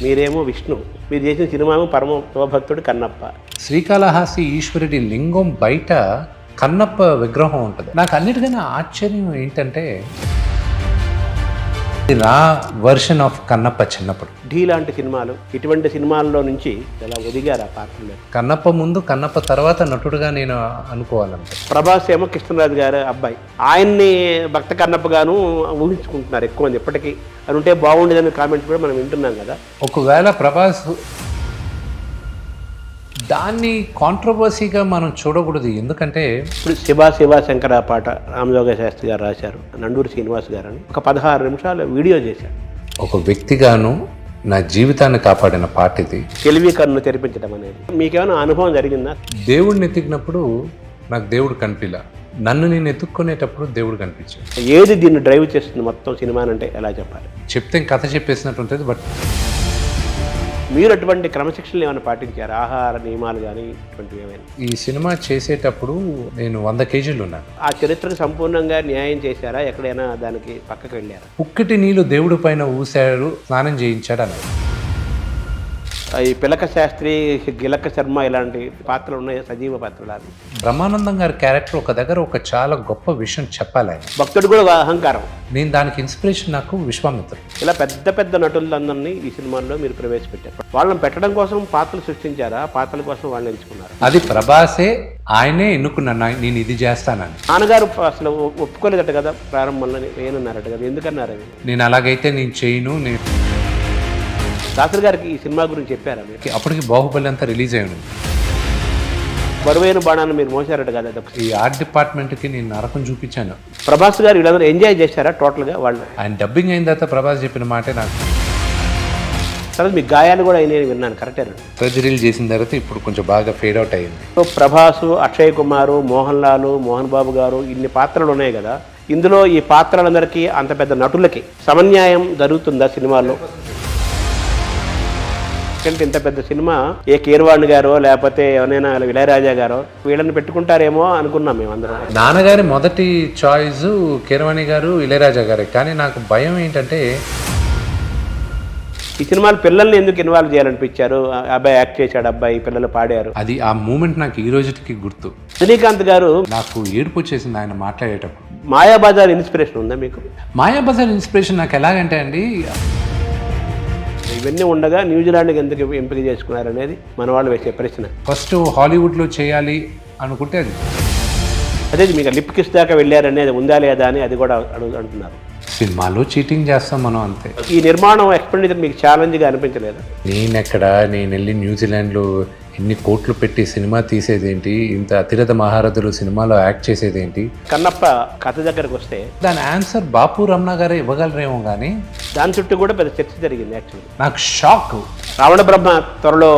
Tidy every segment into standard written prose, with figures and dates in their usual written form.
మీరేమో విష్ణు, మీరు చేసిన సినిమామో పరమ శివభక్తుడు కన్నప్ప. శ్రీకాళహస్తి ఈశ్వరుడి లింగం బయట కన్నప్ప విగ్రహం ఉంటుంది. నాకు అన్నిటికన్నా ఆశ్చర్యం ఏంటంటే నా వర్షన్ ఆఫ్ కన్నప్ప చిన్నప్పుడు. ఢీ లాంటి సినిమాలు, ఇటువంటి సినిమాల్లో నుంచి ఇలా ఒదిగారు ఆ పాత్రలు. కన్నప్ప ముందు కన్నప్ప తర్వాత నటుడుగా నేను అనుకోవాలంటే ప్రభాస్ ఏమో కృష్ణరాజు గారు అబ్బాయి, ఆయన్ని భక్త కన్నప్పగాను ఊహించుకుంటున్నారు ఎక్కువ మంది. ఎప్పటికీ అది ఉంటే బాగుండేదనే కామెంట్స్ కూడా మనం వింటున్నాం కదా. ఒకవేళ ప్రభాస్ దాన్ని కాంట్రవర్సీగా మనం చూడకూడదు. ఎందుకంటే ఇప్పుడు శివ శంకర పాట రామజోగ శాస్త్రి గారు రాశారు, నండూరి శ్రీనివాస్ గారు అని ఒక 16 నిమిషాలు వీడియో చేశారు. ఒక వ్యక్తిగాను నా జీవితాన్ని కాపాడిన పాట ఇది. తెలివి కన్ను తెరిపించడం అనేది మీకేమైనా అనుభవం జరిగిందా? దేవుడిని ఎత్తికినప్పుడు నాకు దేవుడు కనిపిలా, నన్ను నేను ఎత్తుక్కునేటప్పుడు దేవుడు కనిపించాడు. ఏది దీన్ని డ్రైవ్ చేస్తుంది మొత్తం సినిమా అంటే ఎలా చెప్పాలి? చెప్తే కథ చెప్పేసినట్టు ఉంటుంది. బట్ మీరు అటువంటి క్రమశిక్షణలు ఏమైనా పాటించారు? ఆహార నియమాలు కానీ ఇటువంటివి ఏమైనా? ఈ సినిమా చేసేటప్పుడు నేను 100 కేజీలు ఉన్నాను. ఆ చరిత్రకు సంపూర్ణంగా న్యాయం చేశారా? ఎక్కడైనా దానికి పక్కకు వెళ్ళారా? ఉక్కటి నీళ్ళు దేవుడి పైన ఊసాడు, స్నానం చేయించాడు అన్నారు. ఈ పిలక శాస్త్రి, గిలక శర్మ ఇలాంటి పాత్రలు ఉన్నాయి, సజీవ పాత్రలు. అది బ్రహ్మానందం గారి క్యారెక్టర్ ఒక దగ్గర ఒక చాలా గొప్ప విషయం చెప్పాలి. ఆయన భక్తుడు కూడా అహంకారం. నేను దానికి ఇన్స్పిరేషన్ నాకు విశ్వామిత్రుడు. ఇలా పెద్ద పెద్ద నటులందరినీ ఈ సినిమాల్లో మీరు ప్రవేశపెట్టారు. వాళ్ళని పెట్టడం కోసం పాత్రలు సృష్టించారా? పాత్రల కోసం వాళ్ళని ఎంచుకున్నారు? అది ప్రభాసే, ఆయనే ఎన్నుకున్నాను నేను ఇది చేస్తానని. నాన్నగారు అసలు ఒప్పుకోలేదట కదా ప్రారంభంలో, ఏమన్నారట కదా, ఎందుకన్నారు అది? నేను అలాగైతే నేను చేయను. నేను శాస్త్రి గారికి ఈ సినిమా గురించి చెప్పారా మీరు? అప్పటికి బాహుబలి అంతా రిలీజ్ అయ్యాను. బరువైన బాణాన్ని మీరు మోసారట కదా. ఈ ఆర్ట్ డిపార్ట్మెంట్కి నేను నరకం చూపించాను. ప్రభాస్ గారు వీళ్ళందరూ ఎంజాయ్ చేశారా టోటల్గా? వాళ్ళు ఆయన డబ్బింగ్ అయిన తర్వాత ప్రభాస్ చెప్పిన మాటే నాకు. తర్వాత మీ గాయాలు కూడా అయినాయి విన్నాను, కరెక్టేనా? సర్జరీలు చేసిన తర్వాత ఇప్పుడు కొంచెం బాగా ఫేడ్ అవుట్ అయ్యింది. సో ప్రభాస్, అక్షయ్ కుమార్, మోహన్ లాల్, మోహన్ బాబు గారు, ఇన్ని పాత్రలు ఉన్నాయి కదా. ఇందులో ఈ పాత్రలందరికీ, అంత పెద్ద నటులకి సమన్యాయం జరుగుతుందా సినిమాలో? ఇంత పెద్ద సినిమా ఏ కీరవాణి గారో లేకపోతే ఎవరైనా ఇళయరాజా గారో వీళ్ళని పెట్టుకుంటారేమో అనుకున్నాం మేమందరం. నాన్నగారి మొదటి చాయిస్ కీరవాణి గారు, ఇళయరాజా గారే. కానీ నాకు భయం ఏంటంటే ఈ సినిమాలు పిల్లల్ని ఎందుకు ఇన్వాల్వ్ చేయాలనిపించారు? అబ్బాయి యాక్ట్ చేశాడు, అబ్బాయి పిల్లలు పాడారు. అది ఆ మూమెంట్ నాకు ఈ రోజుకి గుర్తు. రజనీకాంత్ గారు నాకు ఏడుపు వచ్చేసింది ఆయన మాట్లాడేటప్పుడు. మాయాబజార్ ఇన్స్పిరేషన్ ఉందా మీకు? మాయాబజార్ ఇన్స్పిరేషన్ నాకు ఎలాగంటే అండి, ఇవన్నీ ఉండగా న్యూజిలాండ్కి ఎందుకు ఎంపిక చేసుకున్నారు అనేది మన వాళ్ళు వేసే ప్రశ్న. ఫస్ట్ హాలీవుడ్లో చేయాలి అనుకుంటే అది అదే మీకు లిప్ కిస్ దాకా వెళ్ళారనేది ఉందా లేదా అని అది కూడా అంటున్నారు. సినిమాలో చీటింగ్ చేస్తాం మనం అంతే. ఈ నిర్మాణం ఎక్స్పెండిచర్ మీకు ఛాలెంజ్గా అనిపించలేదు? నేను వెళ్ళి న్యూజిలాండ్లో ఎన్ని కోట్లు పెట్టి సినిమా తీసేదేంటి, ఇంత అతిరథ మహారథులు సినిమాలో యాక్ట్ చేసేదేంటి? కన్నప్ప కథ దగ్గరకు వస్తే దాని ఆన్సర్ బాపు రమణ గారే ఇవ్వగలరేమో, కానీ దాని చుట్టూ కూడా పెద్ద చర్చ జరిగింది. యాక్చువల్లీ నాకు షాక్. రావణ బ్రహ్మ త్వరలో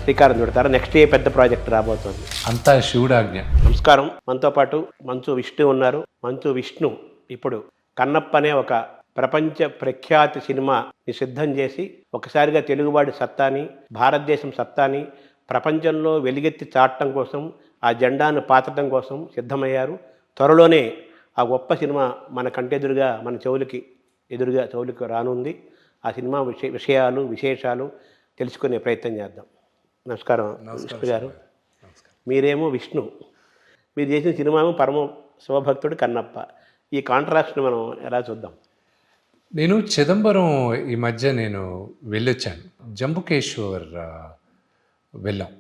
శ్రీకారం చుడతారు, నెక్స్ట్ పెద్ద ప్రాజెక్ట్ రాబోతుంది. అంతా శివుడాజ్ఞ. నమస్కారం. మనతో పాటు మంచు విష్ణు ఉన్నారు. మంచు విష్ణు ఇప్పుడు కన్నప్ప అనే ఒక ప్రపంచ ప్రఖ్యాతి సినిమాని సిద్ధం చేసి ఒకసారిగా తెలుగువాడి సత్తాని, భారతదేశం సత్తాని ప్రపంచంలో వెలుగెత్తి చాటడం కోసం, ఆ జెండాను పాతడం కోసం సిద్ధమయ్యారు. త్వరలోనే ఆ గొప్ప సినిమా మన కంటెదురుగా, మన చెవులకు రానుంది. ఆ సినిమా విషయాలు, విశేషాలు తెలుసుకునే ప్రయత్నం చేద్దాం. నమస్కారం విష్ణు గారు. మీరేమో విష్ణు, మీరు చేసిన సినిమామో పరమ శివభక్తుడు కన్నప్ప. ఈ కాంట్రాస్ట్ని మనం ఎలా చూద్దాం? నేను చిదంబరం ఈ మధ్య వెళ్ళొచ్చాను. జంబుకేశ్వర్ వెళ్ళాం.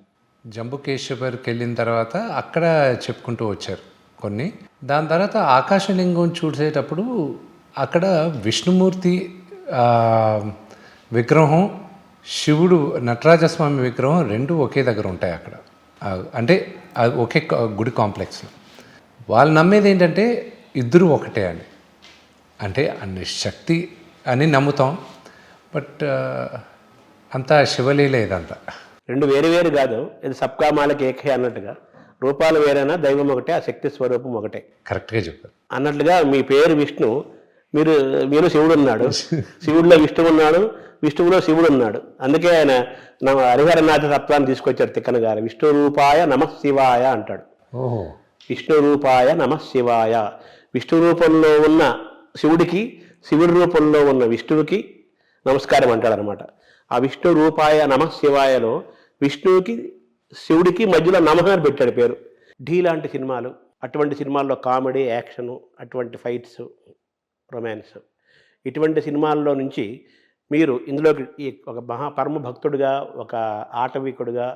జంబుకేశ్వర్కి వెళ్ళిన తర్వాత అక్కడ చెప్పుకుంటూ వచ్చారు కొన్ని. దాని తర్వాత ఆకాశలింగం చూసేటప్పుడు అక్కడ విష్ణుమూర్తి విగ్రహం, శివుడు నటరాజస్వామి విగ్రహం రెండు ఒకే దగ్గర ఉంటాయి అక్కడ. అంటే ఒకే గుడి కాంప్లెక్స్లో. వాళ్ళు నమ్మేది ఏంటంటే ఇద్దరు ఒకటే అని, అంటే అన్ని శక్తి అని నమ్ముతాం. బట్ అంతా శివలీల ఇదంతా. రెండు వేరు వేరు కాదు, ఇది సబ్కా మాలకి ఏకే అన్నట్టుగా. రూపాలు వేరైనా దైవం ఒకటే, ఆ శక్తి స్వరూపం ఒకటే. కరెక్ట్గా చెప్పారు. అన్నట్లుగా మీ పేరు విష్ణు, మీరు శివుడు ఉన్నాడు, శివుడిలో విష్ణువు ఉన్నాడు, విష్ణువులో శివుడు ఉన్నాడు. అందుకే ఆయన హరిహరనాథ తత్వాన్ని తీసుకొచ్చారు తిక్కన గారు. విష్ణు రూపాయ నమః శివాయ అంటాడు. ఓహో, విష్ణు రూపాయ నమః శివాయ. విష్ణు రూపంలో ఉన్న శివుడికి, శివుడి రూపంలో ఉన్న విష్ణువుకి నమస్కారం అంటాడు అనమాట. ఆ విష్ణు రూపాయ నమః శివాయలో విష్ణువుకి శివుడికి మధ్యలో నమః అని పెట్టాడు పేరు. ఢీ లాంటి సినిమాలు, అటువంటి సినిమాల్లో కామెడీ, యాక్షను, అటువంటి ఫైట్స్, రొమాన్స్, ఇటువంటి సినిమాల్లో నుంచి మీరు ఇందులోకి ఈ ఒక పరమ భక్తుడిగా, ఒక ఆటవికుడిగా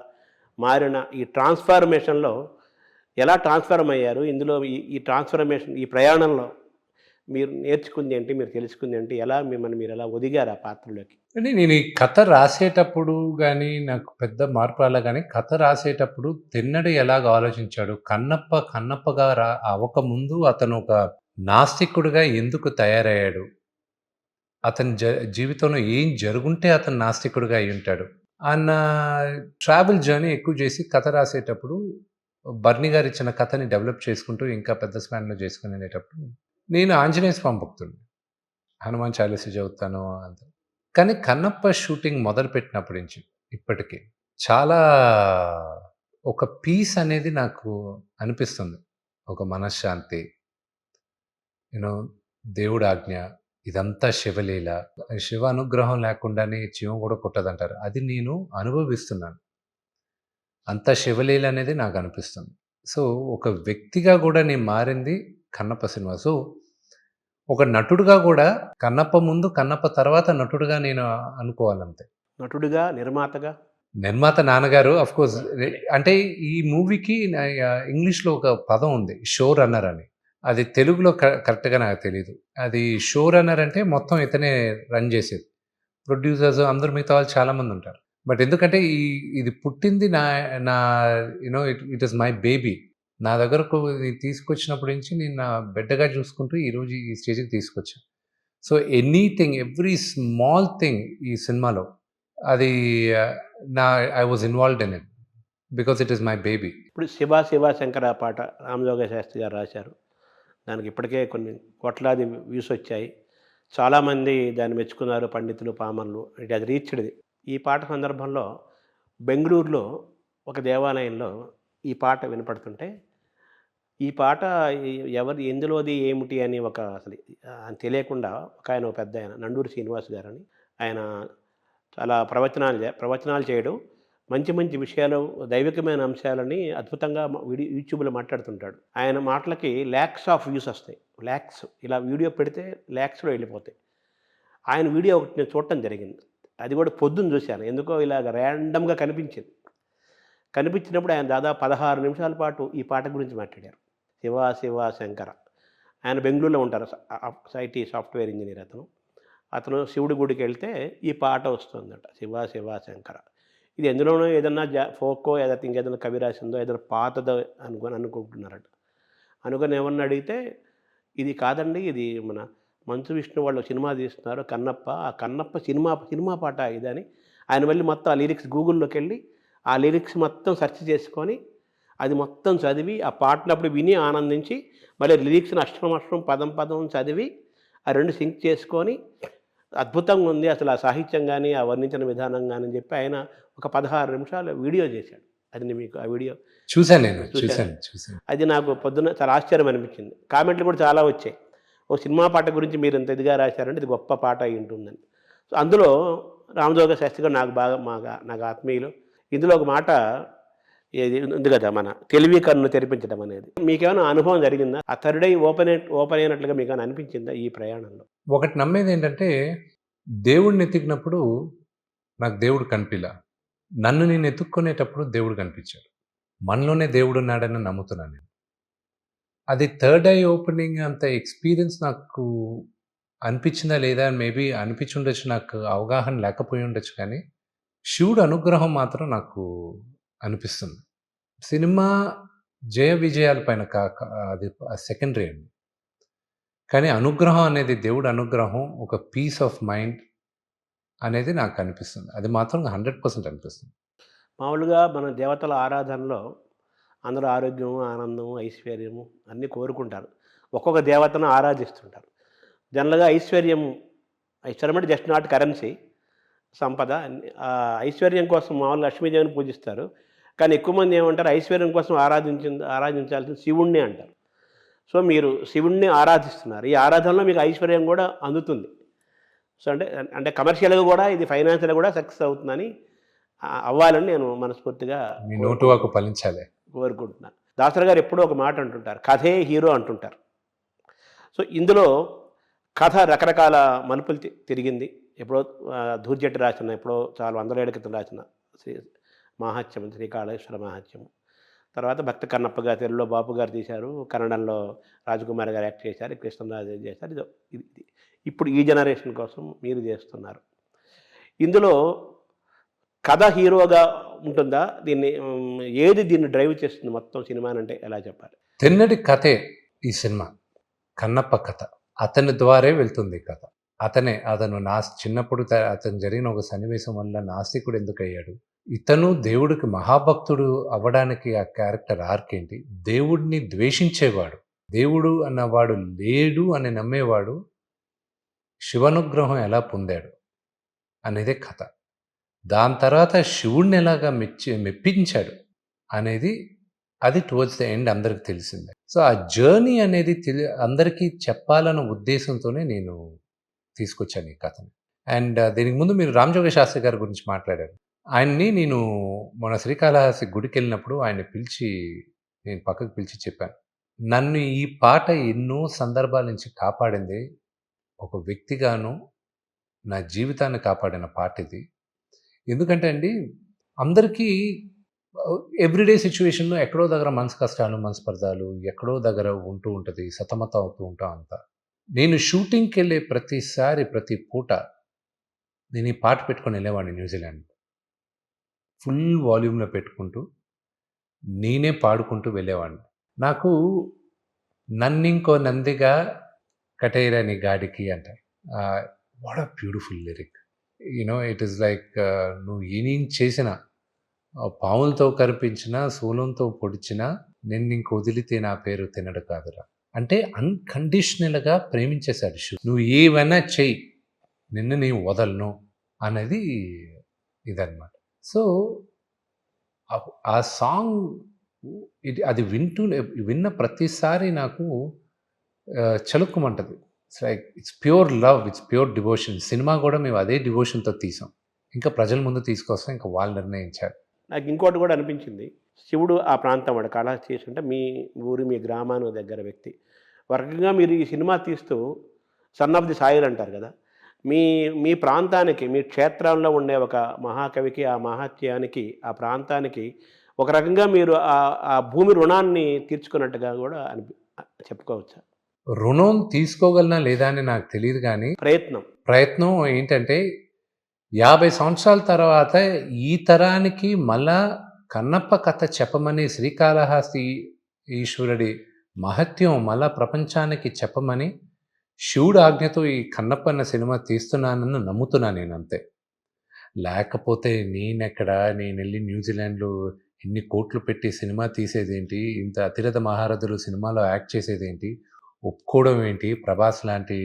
మారిన ఈ ట్రాన్స్ఫార్మేషన్లో ఎలా ట్రాన్స్ఫార్మ్ అయ్యారు? ఇందులో ఈ ట్రాన్స్ఫర్మేషన్, ఈ ప్రయాణంలో మీరు నేర్చుకుంది ఏంటి? మీరు తెలుసుకుంది ఏంటి? ఎలా మిమ్మల్ని మీరు ఎలా ఒదిగారు ఆ పాత్రలోకి? అంటే నేను ఈ కథ రాసేటప్పుడు గానీ, నాకు పెద్ద మార్పు రాలే గానీ, కథ రాసేటప్పుడు తెన్నడు ఎలాగ ఆలోచించాడు, కన్నప్పగా అవ్వకముందు అతను ఒక నాస్తికుడిగా ఎందుకు తయారయ్యాడు? అతని జీవితంలో ఏం జరుగుంటే అతను నాస్తికుడిగా అయ్యుంటాడు అన్న ట్రావెల్ జర్నీ ఎక్కువ చేసి కథ రాసేటప్పుడు బర్నీ గారు ఇచ్చిన కథని డెవలప్ చేసుకుంటూ ఇంకా పెద్ద స్పాన్లో చేసుకునేటప్పుడు నేను ఆంజనేయ స్వామి భక్తుడు, హనుమాన్ చాలీస చదువుతాను అంత. కానీ కన్నప్ప షూటింగ్ మొదలుపెట్టినప్పటి నుంచి ఇప్పటికీ చాలా ఒక పీస్ అనేది నాకు అనిపిస్తుంది. ఒక మనశ్శాంతి, యూనో, దేవుడు ఆజ్ఞ, ఇదంతా శివలీల. శివ అనుగ్రహం లేకుండానే జీవం కూడా పుట్టదంటారు. అది నేను అనుభవిస్తున్నాను. అంత శివలీల అనేది నాకు అనిపిస్తుంది. సో ఒక వ్యక్తిగా కూడా నేను మారింది కన్నప్ప సినిమా. సో ఒక నటుడుగా కూడా కన్నప్ప ముందు, కన్నప్ప తర్వాత నటుడుగా నేను అనుకోవాలంతే. నటుడిగా, నిర్మాత నాన్నగారు అఫ్కోర్స్. అంటే ఈ మూవీకి ఇంగ్లీష్లో ఒక పదం ఉంది, షో రన్నర్ అని. అది తెలుగులో కరెక్ట్గా నాకు తెలియదు. అది షో రన్నర్ అంటే మొత్తం ఇతనే రన్ చేసేది. ప్రొడ్యూసర్స్ అందరూ మిగతా వాళ్ళు చాలామంది ఉంటారు. బట్ ఎందుకంటే ఇది పుట్టింది నా you know it is my baby. నా దగ్గరకు తీసుకొచ్చినప్పటి నుంచి నేను నా బిడ్డగా చూసుకుంటూ ఈరోజు ఈ స్టేజ్కి తీసుకొచ్చాను. So anything, every small thing ఈ సినిమాలో అది I was involved in it because it is my baby. ఇప్పుడు శివ శివ శంకర పాట రామజోగ శాస్త్రి గారు రాశారు. దానికి ఇప్పటికే కొన్ని కోట్లాది వ్యూస్ వచ్చాయి. చాలామంది దాన్ని మెచ్చుకున్నారు, పండితులు, పామర్లు. అది రీచ్డ్ది. ఈ పాట సందర్భంలో బెంగళూరులో ఒక దేవాలయంలో ఈ పాట వినపడుతుంటే, ఈ పాట ఎందులోది ఏమిటి అని అసలు తెలియకుండా ఆయన ఒక పెద్ద ఆయన నండూరి శ్రీనివాస్ గారని, ఆయన చాలా ప్రవచనాలు చేయడం, మంచి మంచి విషయాలు, దైవికమైన అంశాలని అద్భుతంగా యూట్యూబ్లో మాట్లాడుతుంటాడు. ఆయన మాటలకి ల్యాక్స్ ఆఫ్ వ్యూస్ వస్తాయి. ల్యాక్స్, ఇలా వీడియో పెడితే ల్యాక్స్లో వెళ్ళిపోతాయి. ఆయన వీడియో ఒకటి నేను చూడటం జరిగింది. అది కూడా పొద్దున్న చూశాను. ఎందుకో ఇలాగ ర్యాండమ్గా కనిపించినప్పుడు ఆయన దాదాపు 16 నిమిషాల పాటు ఈ పాట గురించి మాట్లాడారు. శివ శివ శంకర. ఆయన బెంగళూరులో ఉంటారు, ఐటీ సాఫ్ట్వేర్ ఇంజనీర్. అతను శివుడి గుడికి వెళ్తే ఈ పాట వస్తుందట, శివ శివ శంకర. ఇది ఎందులోనో ఏదన్నా ఫోకో ఏదైతే ఇంకేదైనా కవి రాసిందో, ఏదైనా పాతదో అనుకుంటున్నారట. అనుకుని ఎవరిని అడిగితే ఇది కాదండి, ఇది మన మంచు విష్ణు వాళ్ళు సినిమా తీస్తున్నారు కన్నప్ప, ఆ కన్నప్ప సినిమా పాట ఇదని. ఆయన మళ్ళీ మొత్తం ఆ లిరిక్స్ గూగుల్లోకి వెళ్ళి ఆ లిరిక్స్ మొత్తం సెర్చ్ చేసుకొని అది మొత్తం చదివి, ఆ పాటనప్పుడు విని ఆనందించి, మళ్ళీ లిరిక్స్ని అష్టమష్టం పదం పదం చదివి ఆ రెండు సింక్ చేసుకొని అద్భుతంగా ఉంది అసలు ఆ సాహిత్యం కానీ, ఆ వర్ణించిన విధానం కానీ అని చెప్పి ఆయన ఒక 16 నిమిషాలు వీడియో చేశాడు. అది మీకు ఆ వీడియో చూశాను. అది నాకు పొద్దున్న చాలా ఆశ్చర్యం అనిపించింది. కామెంట్లు కూడా చాలా వచ్చాయి. ఓ సినిమా పాట గురించి మీరు ఇంత ఇదిగా రాశారంటే ఇది గొప్ప పాట అయి ఉంటుందని. సో అందులో రామజోగ శాస్త్రి గారు నాకు ఆత్మీయులు. ఇందులో ఒక మాట ఏది ఉంది కదా, మన తెలివి కన్ను తెరిపించడం అనేది. మీకేమైనా అనుభవం జరిగిందా? ఆ థర్డ్ ఐ ఓపెన్ అయినట్లుగా మీకు ఏమైనా అనిపించిందా ఈ ప్రయాణంలో? ఒకటి నమ్మేది ఏంటంటే, దేవుడిని ఎతికినప్పుడు నాకు దేవుడు కనిపిలా, నన్ను నేను ఎత్తుక్కునేటప్పుడు దేవుడు కనిపించాడు. మనలోనే దేవుడు ఉన్నాడని నమ్ముతున్నాను నేను. అది థర్డ్ ఐ ఓపెనింగ్ అంత ఎక్స్పీరియన్స్ నాకు అనిపించిందా లేదా, మేబీ అనిపించి ఉండొచ్చు, నాకు అవగాహన లేకపోయి ఉండొచ్చు. కానీ శివుడు అనుగ్రహం మాత్రం నాకు అనిపిస్తుంది. సినిమా జయ విజయాల పైన అది సెకండరీ అండి. కానీ అనుగ్రహం అనేది, దేవుడు అనుగ్రహం, ఒక పీస్ ఆఫ్ మైండ్ అనేది నాకు అనిపిస్తుంది. అది మాత్రం 100% అనిపిస్తుంది. మామూలుగా మన దేవతల ఆరాధనలో అందరూ ఆరోగ్యం, ఆనందం, ఐశ్వర్యము అన్నీ కోరుకుంటారు. ఒక్కొక్క దేవతను ఆరాధిస్తుంటారు. జనరల్గా ఐశ్వర్యం అంటే జస్ట్ నాట్ కరెన్సీ, సంపద. ఐశ్వర్యం కోసం మామూలుగా లక్ష్మీదేవిని పూజిస్తారు. కానీ ఎక్కువ మంది ఏమంటారు, ఐశ్వర్యం కోసం ఆరాధించాల్సిన శివుణ్ణి అంటారు. సో మీరు శివుణ్ణి ఆరాధిస్తున్నారు. ఈ ఆరాధనలో మీకు ఐశ్వర్యం కూడా అందుతుంది. సో అంటే అంటే కమర్షియల్గా కూడా ఇది ఫైనాన్షియల్గా కూడా సక్సెస్ అవుతుందని అవ్వాలని నేను మనస్ఫూర్తిగా మీ నోటు వాకు ఫలించాలి. కోరుకుంటున్నాను. దాసరి గారు ఎప్పుడూ ఒక మాట అంటుంటారు, కథే హీరో అంటుంటారు. సో ఇందులో కథ రకరకాల మలుపులు తిరిగింది. ఎప్పుడో ధూర్జటి రాసిన, ఎప్పుడో చాలా 100 ఏళ్ల క్రితం రాసిన శ్రీ మాహాత్మ్యం, శ్రీకాళేశ్వర మాహాత్మ్యం. తర్వాత భక్త కన్నప్ప గారు తెలుగులో బాపు గారు తీశారు, కన్నడంలో రాజకుమారి గారు యాక్ట్ చేశారు, కృష్ణరాజు చేశారు. ఇది ఇప్పుడు ఈ జనరేషన్ కోసం మీరు చేస్తున్నారు. ఇందులో కథ హీరోగా ఉంటుందా? దీన్ని డ్రైవ్ చేస్తుంది మొత్తం సినిమానంటే ఎలా చెప్పాలి? తిన్నడి కథే ఈ సినిమా. కన్నప్ప కథ అతని ద్వారే వెళ్తుంది కథ. అతను చిన్నప్పుడు అతను జరిగిన ఒక సన్నివేశం వల్ల నాస్తికుడు ఎందుకు అయ్యాడు, ఇతను దేవుడికి మహాభక్తుడు అవ్వడానికి ఆ క్యారెక్టర్ ఆర్క్ ఏంటి, దేవుడిని ద్వేషించేవాడు, దేవుడు అన్నవాడు లేడు అని నమ్మేవాడు శివనుగ్రహం ఎలా పొందాడు అనేదే కథ. దాని తర్వాత శివుణ్ణి ఎలాగా మెప్పించాడు అనేది అది టువర్డ్స్ ద ఎండ్ అందరికి తెలిసిందే. సో ఆ జర్నీ అనేది అందరికీ చెప్పాలన్న ఉద్దేశంతోనే నేను తీసుకొచ్చాను ఈ కథని. అండ్ దీనికి ముందు మీరు రామజోగ శాస్త్రి గారి గురించి మాట్లాడారు. ఆయన్ని నేను మన శ్రీకాళహస్తి గుడికి వెళ్ళినప్పుడు ఆయన నేను పక్కకు పిలిచి చెప్పాను, నన్ను ఈ పాట ఎన్నో సందర్భాల నుంచి కాపాడింది, ఒక వ్యక్తిగాను నా జీవితాన్ని కాపాడిన పాట ఇది. ఎందుకంటే అండి, అందరికీ ఎవ్రీడే సిచ్యువేషన్లో ఎక్కడో దగ్గర మనసు కష్టాలు, మనస్పర్ధాలు ఎక్కడో దగ్గర ఉంటూ ఉంటుంది, సతమతం అవుతూ ఉంటాం అంతా. నేను షూటింగ్కి వెళ్ళే ప్రతిసారి ప్రతి పూట నేను ఈ పాట పెట్టుకొని వెళ్ళేవాడిని న్యూజిలాండ్. ఫుల్ వాల్యూమ్లో పెట్టుకుంటూ నేనే పాడుకుంటూ వెళ్ళేవాడిని. నాకు నన్నింకో నందిగా కటైరాని గాడికి అంటారు. What a beautiful lyric. It is like నువ్వు ఏం చేసినా, పాములతో కనిపించినా, శూలంతో పొడిచినా, నిన్నింక వదిలితే నా పేరు తినడు కాదురా. అంటే అన్కండిషనల్గా ప్రేమించేశాడు శివుడు. నువ్వు ఏమైనా చెయ్యి, నిన్ను నేను వదలను అనేది ఇదన్నమాట. సో ఆ సాంగ్ అది విన్న ప్రతిసారి నాకు చలుక్కుమంటది. It's like it's pure love, it's pure devotion. Cinema కూడా మేము అదే డివోషన్తో తీసాం. ఇంకా ప్రజల ముందు తీసుకొస్తాం, ఇంకా వాళ్ళు నిర్ణయించారు. నాకు ఇంకోటి కూడా అనిపించింది, శివుడు ఆ ప్రాంతం వాడు కాళహస్తి అంటే మీ ఊరి, మీ గ్రామానికి దగ్గర వ్యక్తి. వర్గంగా మీరు ఈ సినిమా తీస్తూ సన్ ఆఫ్ ది సాయిల్ అంటారు కదా, మీ ప్రాంతానికి, మీ క్షేత్రంలో ఉండే ఒక మహాకవికి, ఆ మహాత్యానికి, ఆ ప్రాంతానికి ఒక రకంగా మీరు ఆ భూమి రుణాన్ని తీర్చుకున్నట్టుగా కూడా చెప్పుకోవచ్చా? రుణం తీసుకోగలనా లేదా అని నాకు తెలియదు, కానీ ప్రయత్నం ఏంటంటే 50 సంవత్సరాల తర్వాత ఈ తరానికి మళ్ళా కన్నప్ప కథ చెప్పమని, శ్రీకాళహస్తి ఈశ్వరుడి మహత్యం మళ్ళా ప్రపంచానికి చెప్పమని శివుడు ఆజ్ఞతో ఈ కన్నప్ప అన్న సినిమా తీస్తున్నానని నమ్ముతున్నా నేను, అంతే. లేకపోతే నేను వెళ్ళి న్యూజిలాండ్లో ఇన్ని కోట్లు పెట్టి సినిమా తీసేదేంటి, ఇంత అతిరథ మహారథులు సినిమాలో యాక్ట్ చేసేదేంటి, ఒప్పుకోవడం ఏంటి, ప్రభాస్ లాంటి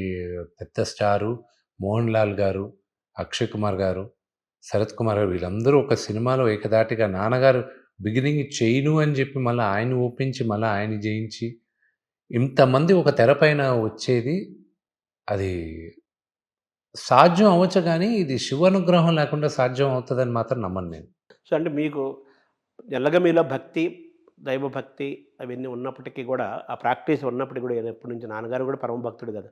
పెద్ద స్టారు, మోహన్ లాల్ గారు, అక్షయ్ కుమార్ గారు, శరత్ కుమార్ గారు, వీళ్ళందరూ ఒక సినిమాలో ఏకదాటిగా నాన్నగారు బిగినింగ్ చేయను అని చెప్పి మళ్ళీ ఆయన ఒప్పించి మళ్ళీ ఆయన జయించి ఇంతమంది ఒక తెరపైన వచ్చేది, అది సాధ్యం అవ్వచ్చు, కానీ ఇది శివానుగ్రహం లేకుండా సాధ్యం అవుతుందని మాత్రం నమ్మను నేను. సో అంటే మీకు ఎల్లగా మీలో భక్తి, దైవభక్తి అవన్నీ ఉన్నప్పటికీ కూడా, ఆ ప్రాక్టీస్ ఉన్నప్పటికీ కూడా, ఎప్పటి నుంచి నాన్నగారు కూడా పరమ భక్తుడు కదా,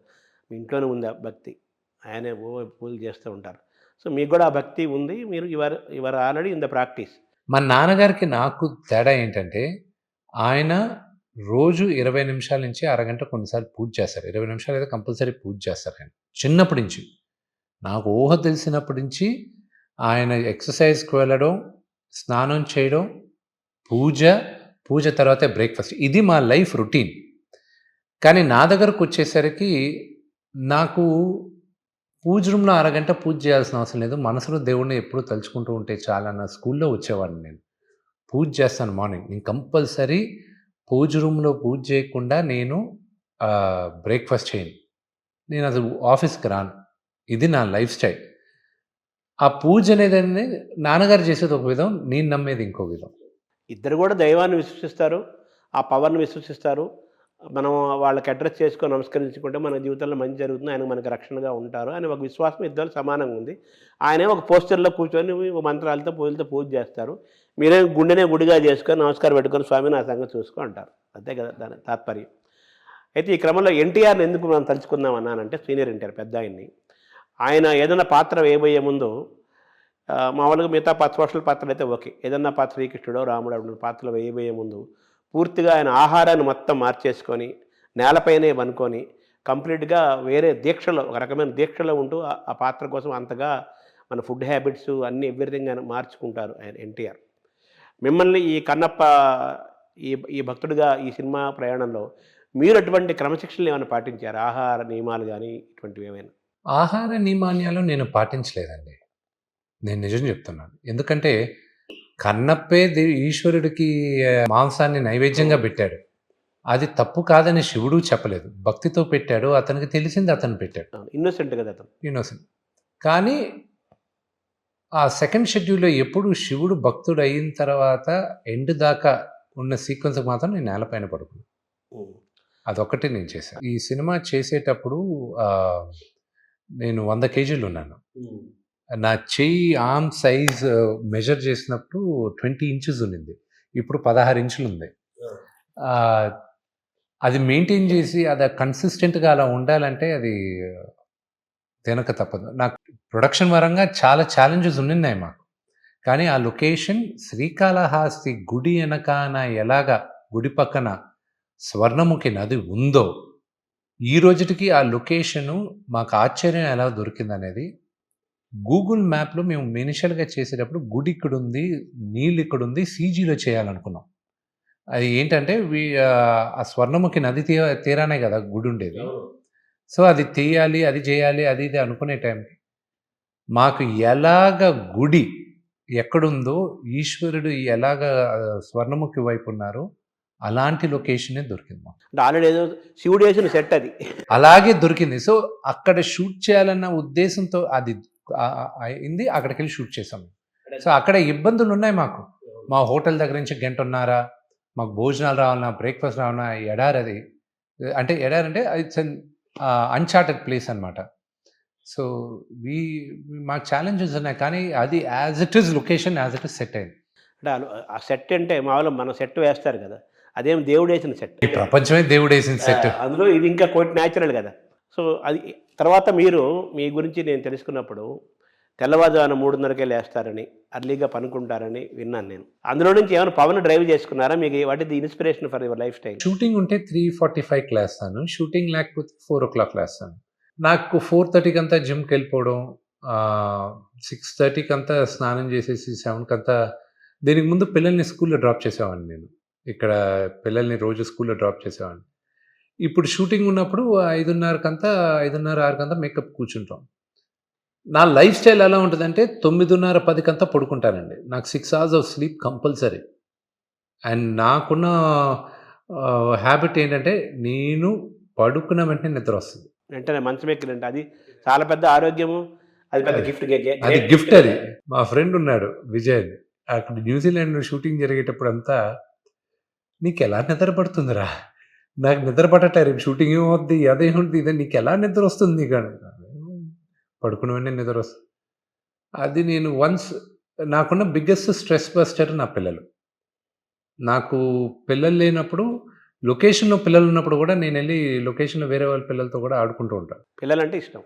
మీ ఇంట్లోనే ఉంది ఆ భక్తి, ఆయనే పూజలు చేస్తూ ఉంటారు. సో మీకు కూడా ఆ భక్తి ఉంది, మీరు your already in the practice. మా నాన్నగారికి నాకు తేడా ఏంటంటే, ఆయన రోజు 20 నిమిషాల నుంచి అరగంట కొన్నిసార్లు పూజ చేస్తారు. 20 నిమిషాలు అయితే కంపల్సరీ పూజ చేస్తారు ఆయన. చిన్నప్పటి నుంచి, నాకు ఊహ తెలిసినప్పటి నుంచి ఆయన ఎక్సర్సైజ్కి వెళ్ళడం, స్నానం చేయడం, పూజ తర్వాతే బ్రేక్ఫాస్ట్, ఇది మా లైఫ్ రొటీన్. కానీ నా దగ్గరకు వచ్చేసరికి నాకు పూజ రూమ్లో అరగంట పూజ చేయాల్సిన అవసరం లేదు, మనసులో దేవుడిని ఎప్పుడూ తలుచుకుంటూ ఉంటే చాలన్న స్కూల్లో వచ్చేవాడిని నేను. పూజ చేస్తాను మార్నింగ్, నేను కంపల్సరీ పూజ రూమ్లో పూజ చేయకుండా నేను బ్రేక్ఫాస్ట్ చేయను, నేను అసలు ఆఫీస్కి రాను. ఇది నా లైఫ్ స్టైల్. ఆ పూజ అనేది నాన్నగారు చేసేది ఒక విధం, నేను నమ్మేది ఇంకో విధం. ఇద్దరు కూడా దైవాన్ని విశ్వసిస్తారు, ఆ పవర్ని విశ్వసిస్తారు, మనం వాళ్ళకి అడ్రస్ చేసుకొని నమస్కరించుకుంటే మన జీవితంలో మంచి జరుగుతుంది, ఆయన మనకి రక్షణగా ఉంటారు అని ఒక విశ్వాసం ఇద్దరు సమానంగా ఉంది. ఆయనే ఒక పోస్టర్‌లో కూర్చొని మంత్రాలతో, పూజలతో పూజ చేస్తారు. మీరేం గుండెనే గుడిగా చేసుకొని నమస్కారం పెట్టుకొని స్వామి నా సంగతి చూసుకో అంటారు. అంతే కదా దాని తాత్పర్యం. అయితే ఈ క్రమంలో ఎన్టీఆర్‌ని ఎందుకు మనం తలుచుకుందాం అన్నానంటే సీనియర్ ఎన్టీఆర్ పెద్దాయన్ని. ఆయన ఏదైనా పాత్ర వేయబోయే ముందు మామూలుగా మిగతా సోషల్ పాత్రలైతే ఓకే. ఏదన్నా పాత్ర శ్రీకృష్ణుడో, రాముడో అటువంటి పాత్రలు వేయబోయే ముందు పూర్తిగా ఆయన ఆహారాన్ని మొత్తం మార్చేసుకొని, నేలపైనే పనుకొని, కంప్లీట్‌గా వేరే దీక్షలో ఒక రకమైన దీక్షలో ఉంటూ ఆ పాత్ర కోసం అంతగా మన ఫుడ్ హ్యాబిట్స్ అన్నీ ఎవ్రీథింగ్ ఆయన మార్చుకుంటారు ఆయన ఎన్టీఆర్. మిమ్మల్ని ఈ కన్నప్ప ఈ భక్తుడిగా ఈ సినిమా ప్రయాణంలో మీరు అటువంటి క్రమశిక్షణలు ఏమైనా పాటించారా? ఆహార నియమాలు గానీ ఇటువంటివి ఏమైనా? ఆహార నియమాన్యాలు నేను పాటించలేదండి. నేను నిజం చెప్తున్నాను. ఎందుకంటే కన్నప్పే ఈశ్వరుడికి మాంసాన్ని నైవేద్యంగా పెట్టాడు. అది తప్పు కాదని శివుడు చెప్పలేదు. భక్తితో పెట్టాడు. అతనికి తెలిసింది అతను పెట్టాడు. ఇన్నోసెంట్ కదా అతను. ఇన్నోసెంట్. కానీ ఆ సెకండ్ షెడ్యూల్‌లో ఎప్పుడు శివుడు భక్తుడు అయిన తర్వాత ఎండ్ దాకా ఉన్న సీక్వెన్స్ మాత్రం నేను నేలపైన పడుకున్నాను. హ్మ్. అదొక్కటే నేను చేశాను. ఈ సినిమా చేసేటప్పుడు నేను 100 కేజీలు ఉన్నాను. హ్మ్. నా చెయ్యి ఆర్మ్ సైజ్ మెజర్ చేసినప్పుడు 20 ఇంచెస్ ఉండింది. ఇప్పుడు 16 ఇంచులు ఉంది. అది మెయింటైన్ చేసి అది కన్సిస్టెంట్‌గా అలా ఉండాలంటే అది తినక తప్పదు. నాకు ప్రొడక్షన్ పరంగా చాలా ఛాలెంజెస్ ఉన్నాయి మాకు. కానీ ఆ లొకేషన్ శ్రీకాళహస్తి గుడి వెనకాన ఎలాగా గుడి పక్కన స్వర్ణముఖి నది ఉందో, ఈ రోజుటికి ఆ లొకేషను మాకు ఆశ్చర్యం ఎలా దొరికిందనేది గూగుల్ మ్యాప్‌లో మేము ఇనిషియల్‌గా చేసేటప్పుడు గుడి ఇక్కడుంది, నీళ్ళు ఇక్కడుంది, సీజీలో చేయాలనుకున్నాం. అది ఏంటంటే ఆ స్వర్ణముఖి నది తీరానే కదా గుడి ఉండేది. సో అది తీయాలి, అది చేయాలి, అది ఇది అనుకునే టైంకి మాకు ఎలాగ గుడి ఎక్కడుందో, ఈశ్వరుడు ఎలాగ స్వర్ణముఖి వైపు ఉన్నారో అలాంటి లొకేషనే దొరికింది మాకు. అంటే ఆల్రెడీ ఏదో శివుడు వేసిన సెట్ అది. అలాగే దొరికింది. సో అక్కడ షూట్ చేయాలన్న ఉద్దేశంతో అది అయింది. అక్కడికెళ్ళి షూట్ చేసాం. సో అక్కడ ఇబ్బందులున్నాయి మాకు. మా హోటల్ దగ్గర నుంచి గంటన్నర మాకు భోజనాలు రావాలన్నా, బ్రేక్‌ఫాస్ట్ రావాలన్నా ఎడారది. అంటే ఎడారంటే ఇట్స్ అన్ అన్‌చార్టెడ్ ప్లేస్ అనమాట. సో మాకు ఛాలెంజెస్ ఉన్నాయి. కానీ అది as it is location as it is set అయింది. అంటే ఆ సెట్ అంటే మామూలుగా మనం సెట్ వేస్తారు కదా! అదేం దేవుడు వేసిన సెట్. ఈ ప్రపంచమే దేవుడేసిన సెట్. అందులో ఇది ఇంకా కోటి న్యాచురల్ కదా! సో అది తర్వాత మీరు మీ గురించి నేను తెలుసుకున్నప్పుడు తెల్లవారుజామున 3:30కే లేస్తారని, అర్లీగా పనుకుంటారని విన్నాను నేను. అందులో నుంచి ఏమైనా పవన్ డ్రైవ్ చేసుకున్నారా? మీకు what is the inspiration for your life style? Shooting ఉంటే 3:45కి లేస్తాను. షూటింగ్ లేకపోతే 4:00 లేస్తాను. నాకు 4:30కి అంతా జిమ్‌కి వెళ్ళిపోవడం, 6:30కి అంతా స్నానం చేసేసి 7కి అంతా దీనికి ముందు పిల్లల్ని స్కూల్‌లో డ్రాప్ చేసేవాడిని నేను. ఇక్కడ పిల్లల్ని రోజు స్కూల్‌లో డ్రాప్ చేసేవాడిని. ఇప్పుడు షూటింగ్ ఉన్నప్పుడు 5:30 6 మేకప్ కూర్చుంటాం. నా లైఫ్ స్టైల్ ఎలా ఉంటదంటే 9:30, 10 పడుకుంటానండి. నాకు 6 hours of sleep compulsory. And నాకున్న హ్యాబిట్ ఏంటంటే నేను పడుకున్న వెంటనే నిద్ర వస్తుంది. వెంటనే మంచం ఎక్కినంటే అది చాలా పెద్ద ఆరోగ్యము. అది పెద్ద గిఫ్ట్. అది గిఫ్ట్ అది. మా ఫ్రెండ్ ఉన్నాడు విజయ్ అని. అక్కడ న్యూజిలాండ్ షూటింగ్ జరిగేటప్పుడంతా నీకెలా నిద్ర పడుతుందిరా? నాకు నిద్ర పడట్లేదు. రేపు షూటింగ్ ఏమవుద్ది, అదేముంది, ఇదే నీకెలా నిద్ర వస్తుంది నీకు అని. పడుకున్న వెంటనే నిద్ర వస్తుంది. అది నేను నాకున్న బిగ్గెస్ట్ స్ట్రెస్ బస్టర్ నా పిల్లలు. నాకు పిల్లలు లేనప్పుడు లొకేషన్‌లో పిల్లలు ఉన్నప్పుడు కూడా నేనెళ్ళి లొకేషన్‌లో వేరే వాళ్ళ పిల్లలతో కూడా ఆడుకుంటూ ఉంటాను. పిల్లలంటే ఇష్టం.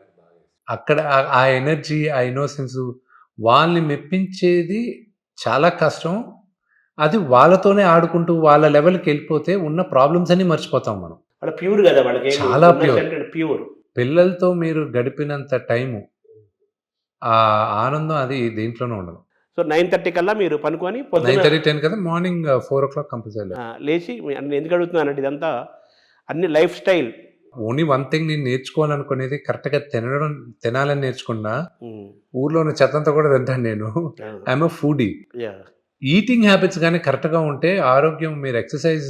అక్కడ ఆ ఎనర్జీ, ఆ ఇన్నోసెన్స్ వాళ్ళని మెప్పించేది చాలా కష్టం. అది వాళ్ళతోనే ఆడుకుంటూ వాళ్ళ లెవెల్‌కి వెళ్ళిపోతే ఉన్న ప్రాబ్లమ్స్ అన్నీ మర్చిపోతాం మనం. వాళ్ళ ప్యూర్ కదా! వాళ్ళకి చాలా ప్యూర్. పిల్లలతో మీరు గడిపినంత టైము, ఆ ఆనందం అది దేంట్లోనూ ఉండదు. సో 9:30 కల్లా మీరు పనుకొని 9:30, 10 కదా మార్నింగ్ 4:00 కంపల్సరీ లేచి నేను ఎందుకు అడుగుతున్నానంటే ఇదంతా అన్ని life style. Only one thing నేను నేర్చుకోవాలనుకునేది కరెక్ట్‌గా తినాలని నేర్చుకున్నా. ఊర్లో ఉన్న చెత్తంతా కూడా తింటాను నేను. I'm a foodie. Eating habits గానీ కరెక్ట్‌గా ఉంటే ఆరోగ్యం, మీరు ఎక్సర్సైజ్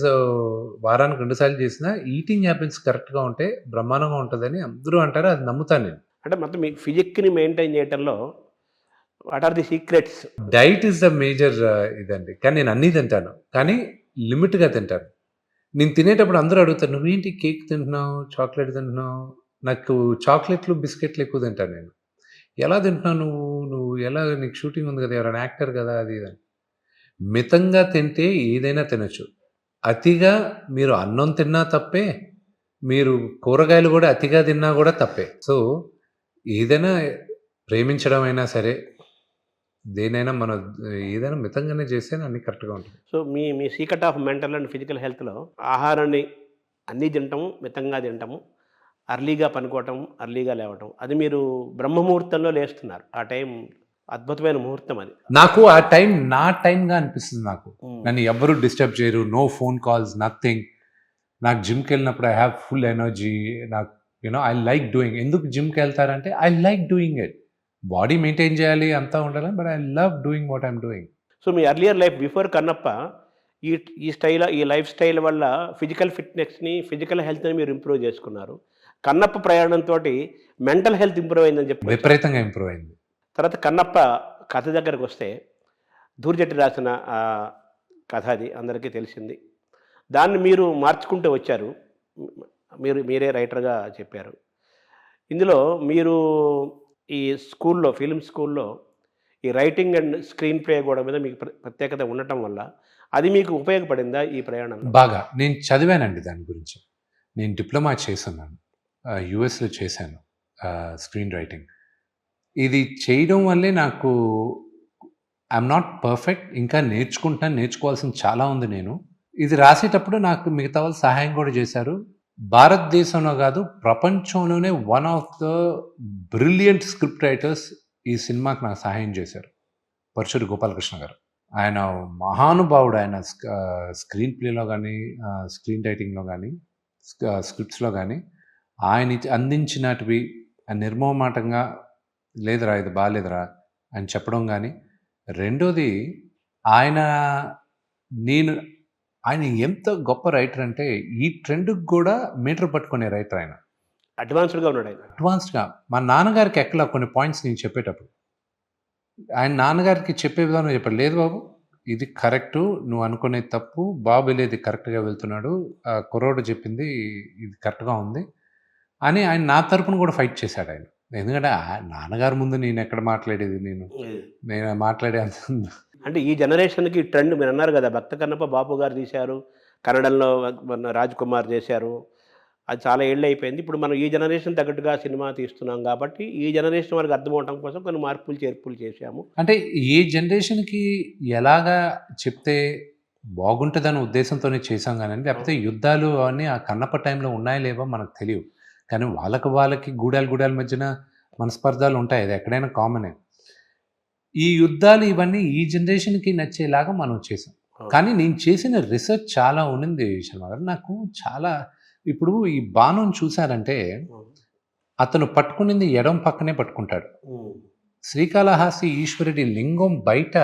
వారానికి 2 సార్లు చేసినా ఈటింగ్ హ్యాబిట్స్ కరెక్ట్‌గా ఉంటే బ్రహ్మాండంగా ఉంటదని అందరూ అంటారు. అది నమ్ముతాను నేను. అంటే మొత్తం మీ ఫిజిక్‌ని మెయింటైన్ చేయటంలో what are the secrets? Diet is the major ఇదండి. కానీ నేను అన్నీ తింటాను. కానీ లిమిట్‌గా తింటాను. నేను తినేటప్పుడు అందరూ అడుగుతారు, "నువ్వేంటి కేక్ తింటున్నావు? చాక్లెట్ తింటున్నావు?" నాకు చాక్లెట్‌లు, బిస్కెట్‌లు ఎక్కువ తింటాను నేను. "ఎలా తింటున్నావు నువ్వు? నువ్వు ఎలా నీకు షూటింగ్ ఉంది కదా! ఎవరైనా యాక్టర్ కదా!" అది ఇది అని. మితంగా తింటే ఏదైనా తినొచ్చు. అతిగా మీరు అన్నం తిన్నా తప్పే, మీరు కూరగాయలు గూడా అతిగా తిన్నా గూడా తప్పే. సో, ఏదైనా ప్రేమించడం అయినా సరే, దేనైనా మనం ఏదైనా మితంగానే చేస్తేనే అన్నీ కరెక్ట్‌గా ఉంటుంది. సో మీ మీ secret of mental and physical హెల్త్‌లో ఆహారాన్ని అన్నీ తింటము, మితంగా తింటము, అర్లీగా పనుకోవటం, అర్లీగా లేవటం. అది మీరు బ్రహ్మముహూర్తంలో లేస్తున్నారు. ఆ టైం అద్భుతమైన ముహూర్తం అది. నాకు ఆ టైం నా టైంగా అనిపిస్తుంది నాకు. హ్మ్. నన్ను ఎవ్వరు డిస్టర్బ్ చేయరు. No phone calls, nothing. నాకు జిమ్‌కెళ్ళినప్పుడు ఐ హావ్ ఫుల్ ఎనర్జీ. నాకు ఐ లైక్ డూయింగ్. ఎందుకు జిమ్‌కెళ్తారంటే I like doing it. Body maintain చేయాలి అంతా ఉండాలి. But I love doing what I'm doing. So మీ ఎర్లియర్ లైఫ్ బిఫోర్ కన్నప్ప ఈ ఈ లైఫ్ స్టైల్ వల్ల ఫిజికల్ ఫిట్‌నెస్‌ని, ఫిజికల్ హెల్త్‌ని మీరు ఇంప్రూవ్ చేసుకున్నారు. కన్నప్ప ప్రయాణంతోటి మెంటల్ హెల్త్ ఇంప్రూవ్ అయిందని చెప్పుకోవచ్చా? విపరీతంగా ఇంప్రూవ్ అయింది. తర్వాత కన్నప్ప కథ దగ్గరకొస్తే దూర్జటి రాసిన కథ అది అందరికీ తెలిసింది. దాన్ని మీరు మార్చుకుంటూ వచ్చారు. మీరే రైటర్‌గా చెప్పారు. ఇందులో మీరు ఈ స్కూల్‌లో ఫిల్మ్ స్కూల్‌లో ఈ రైటింగ్ అండ్ స్క్రీన్ ప్లే గూడా మీద మీకు ప్రత్యేకత ఉండటం వల్ల అది మీకు ఉపయోగపడిందా ఈ ప్రయాణంలో? బాగా. నేను చదివానండి దాని గురించి. నేను డిప్లొమా చేసున్నాను. యూఎస్‌లో చేశాను స్క్రీన్ రైటింగ్. ఇది చేయడం వల్లే నాకు ఐయామ్ నాట్ పర్ఫెక్ట్. ఇంకా నేర్చుకుంటున్నాను. నేర్చుకోవాల్సింది చాలా ఉంది నేను. ఇది రాసేటప్పుడు నాకు మిగతా వాళ్ళు సహాయం కూడా చేశారు. భారతదేశంలో కాదు, ప్రపంచంలోనే one of the brilliant script writers ఈ సినిమాకి నాకు సహాయం చేశారు. పరుచూరి గోపాలకృష్ణ గారు. ఆయన మహానుభావుడు. ఆయన స్క్రీన్ ప్లేలో గానీ, స్క్రీన్ రైటింగ్‌లో గానీ, స్క్రిప్ట్స్‌లో గానీ ఆయన అందించినటివి నిర్మోహమాటంగా లేదురా ఇది బాలేదురా అని చెప్పడం గానీ, రెండోది ఆయన నేను ఆయన ఎంత గొప్ప రైటర్ అంటే ఈ ట్రెండ్‌కి గూడా మీటర్ పట్టుకునే రైటర్ ఆయన. అడ్వాన్స్‌డ్‌గా ఉన్నాడాయన. అడ్వాన్స్డ్‌గా మా నాన్నగారికి ఎక్కలా కొన్ని పాయింట్స్ నేను చెప్పేటప్పుడు. ఆయన నాన్నగారికి చెప్పే విధానం చెప్పాడు. లేదు బాబు ఇది కరెక్టు. నువ్వు అనుకునేది తప్పు. బాబు వెళ్ళేది కరెక్ట్‌గా వెళ్తున్నాడు. కుర్రోడు చెప్పింది ఇది కరెక్ట్‌గా ఉంది అని ఆయన నా తరపున కూడా ఫైట్ చేశాడాయన. ఎందుకంటే నాన్నగారి ముందు నేనెక్కడ మాట్లాడేది నేను మాట్లాడే అంత అంటే ఈ జనరేషన్‌కి ట్రెండ్ మీరన్నారు గదా! 'భక్త కన్నప్ప' బాపు గారు తీశారు. కన్నడంలో మన 'రాజ్ కుమార్' చేశారు. అది చాలా ఏళ్లయిపోయింది. ఇప్పుడు మనం ఈ జనరేషన్ తగ్గట్టుగా సినిమా తీస్తున్నాం గాబట్టి, ఈ జనరేషన్ వాళ్ళకి అర్థమవ్వటం కోసం కొన్ని మార్పులు, చేర్పులు చేశాము. అంటే ఏ జనరేషన్‌కి ఎలాగా చెప్తే బాగుంటదనే ఉద్దేశంతోనే చేశాం గానండి. లేకపోతే యుద్ధాలు అవన్నీ ఆ కన్నప్ప టైంలో ఉన్నాయో లేవో మనకు తెలియవు. కానీ వాళ్ళకి గూడాల మధ్యన మనస్పర్ధాలు ఉంటాయి. అది ఎక్కడైనా కామనే. ఈ యుద్ధాలు ఇవన్నీ ఈ జనరేషన్‌కి నచ్చేలాగా మనం చేసాం. కానీ నేను చేసిన రీసెర్చ్ చాలా ఉండింది శర్మ గారు. నాకు చాలా ఇప్పుడు ఈ బాణం చూసారంటే అతను పట్టుకునింది ఎడమ పక్కనే పట్టుకుంటాడు. శ్రీకాళహస్తి ఈశ్వరుడి లింగం బయట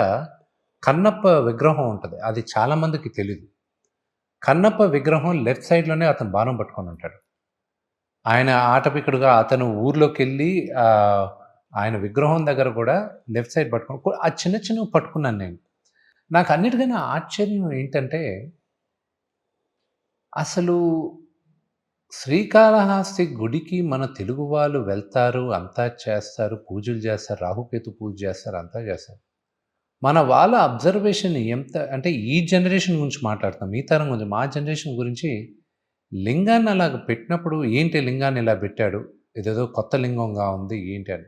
కన్నప్ప విగ్రహం ఉంటది. అది చాలా మందికి తెలీదు. కన్నప్ప విగ్రహం లెఫ్ట్ సైడ్‌లోనే అతను బాణం పట్టుకొని ఉంటాడు. ఆయన ఆటవికుడుగా అతను ఊర్లోకెళ్ళి ఆయన విగ్రహం దగ్గర కూడా లెఫ్ట్ సైడ్ పట్టుకొని ఆ చిన్నవి పట్టుకున్నాను నేను. నాకు అన్నిటికన్నా ఆశ్చర్యం ఏంటంటే అసలు శ్రీకాళహస్తి గుడికి మన తెలుగు వాళ్ళు వెళ్తారు, అంతా చేస్తారు, పూజలు చేస్తారు, రాహుకేతు పూజ చేస్తారు, అంతా చేస్తారు. మన వాళ్ళ అబ్జర్వేషన్ ఎంత అంటే ఈ జనరేషన్ గురించి మాట్లాడుతాం. ఈ తరం గురించి మా జనరేషన్ గురించి లింగాన్ని అలాగ పెట్టినప్పుడు ఏంటి లింగాన్ని ఇలా పెట్టాడు? ఇదేదో కొత్త లింగంగా ఉంది ఏంటి అని.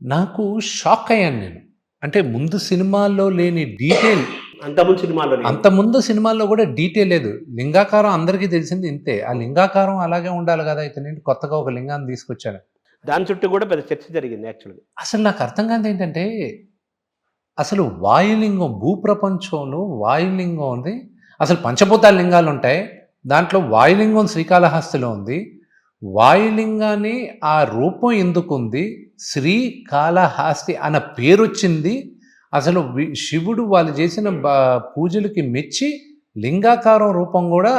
నాకు షాక్ అయ్యాను నేను. అంటే ముందు సినిమాల్లో లేని డీటెయిల్ అంతకుముందు సినిమాల్లో కూడా డీటెయిల్ లేదు. లింగాకారం అందరికీ తెలిసింది ఇంతే. ఆ లింగాకారం అలాగే ఉండాలి కదా! ఇతనేంటి కొత్తగా ఒక లింగాన్ని తీసుకొచ్చాడు. దాని చుట్టూ కూడా పెద్ద చర్చ జరిగింది యాక్చువల్‌గా. అసలు నాకు అర్థం కానిది ఏంటంటే అసలు వాయులింగం భూప్రపంచంలో వాయులింగం ఉంది. అసలు పంచభూతాల లింగాలు ఉంటాయి. దాంట్లో వాయులింగం శ్రీకాళహస్తిలో ఉంది. వాయులింగాన్ని ఆ రూపం ఎందుకుంది? శ్రీకాళహస్తి అన్న పేరొచ్చింది. అసలు శివుడు వాళ్ళు చేసిన పూజలకి మెచ్చి లింగాకారం రూపం కూడా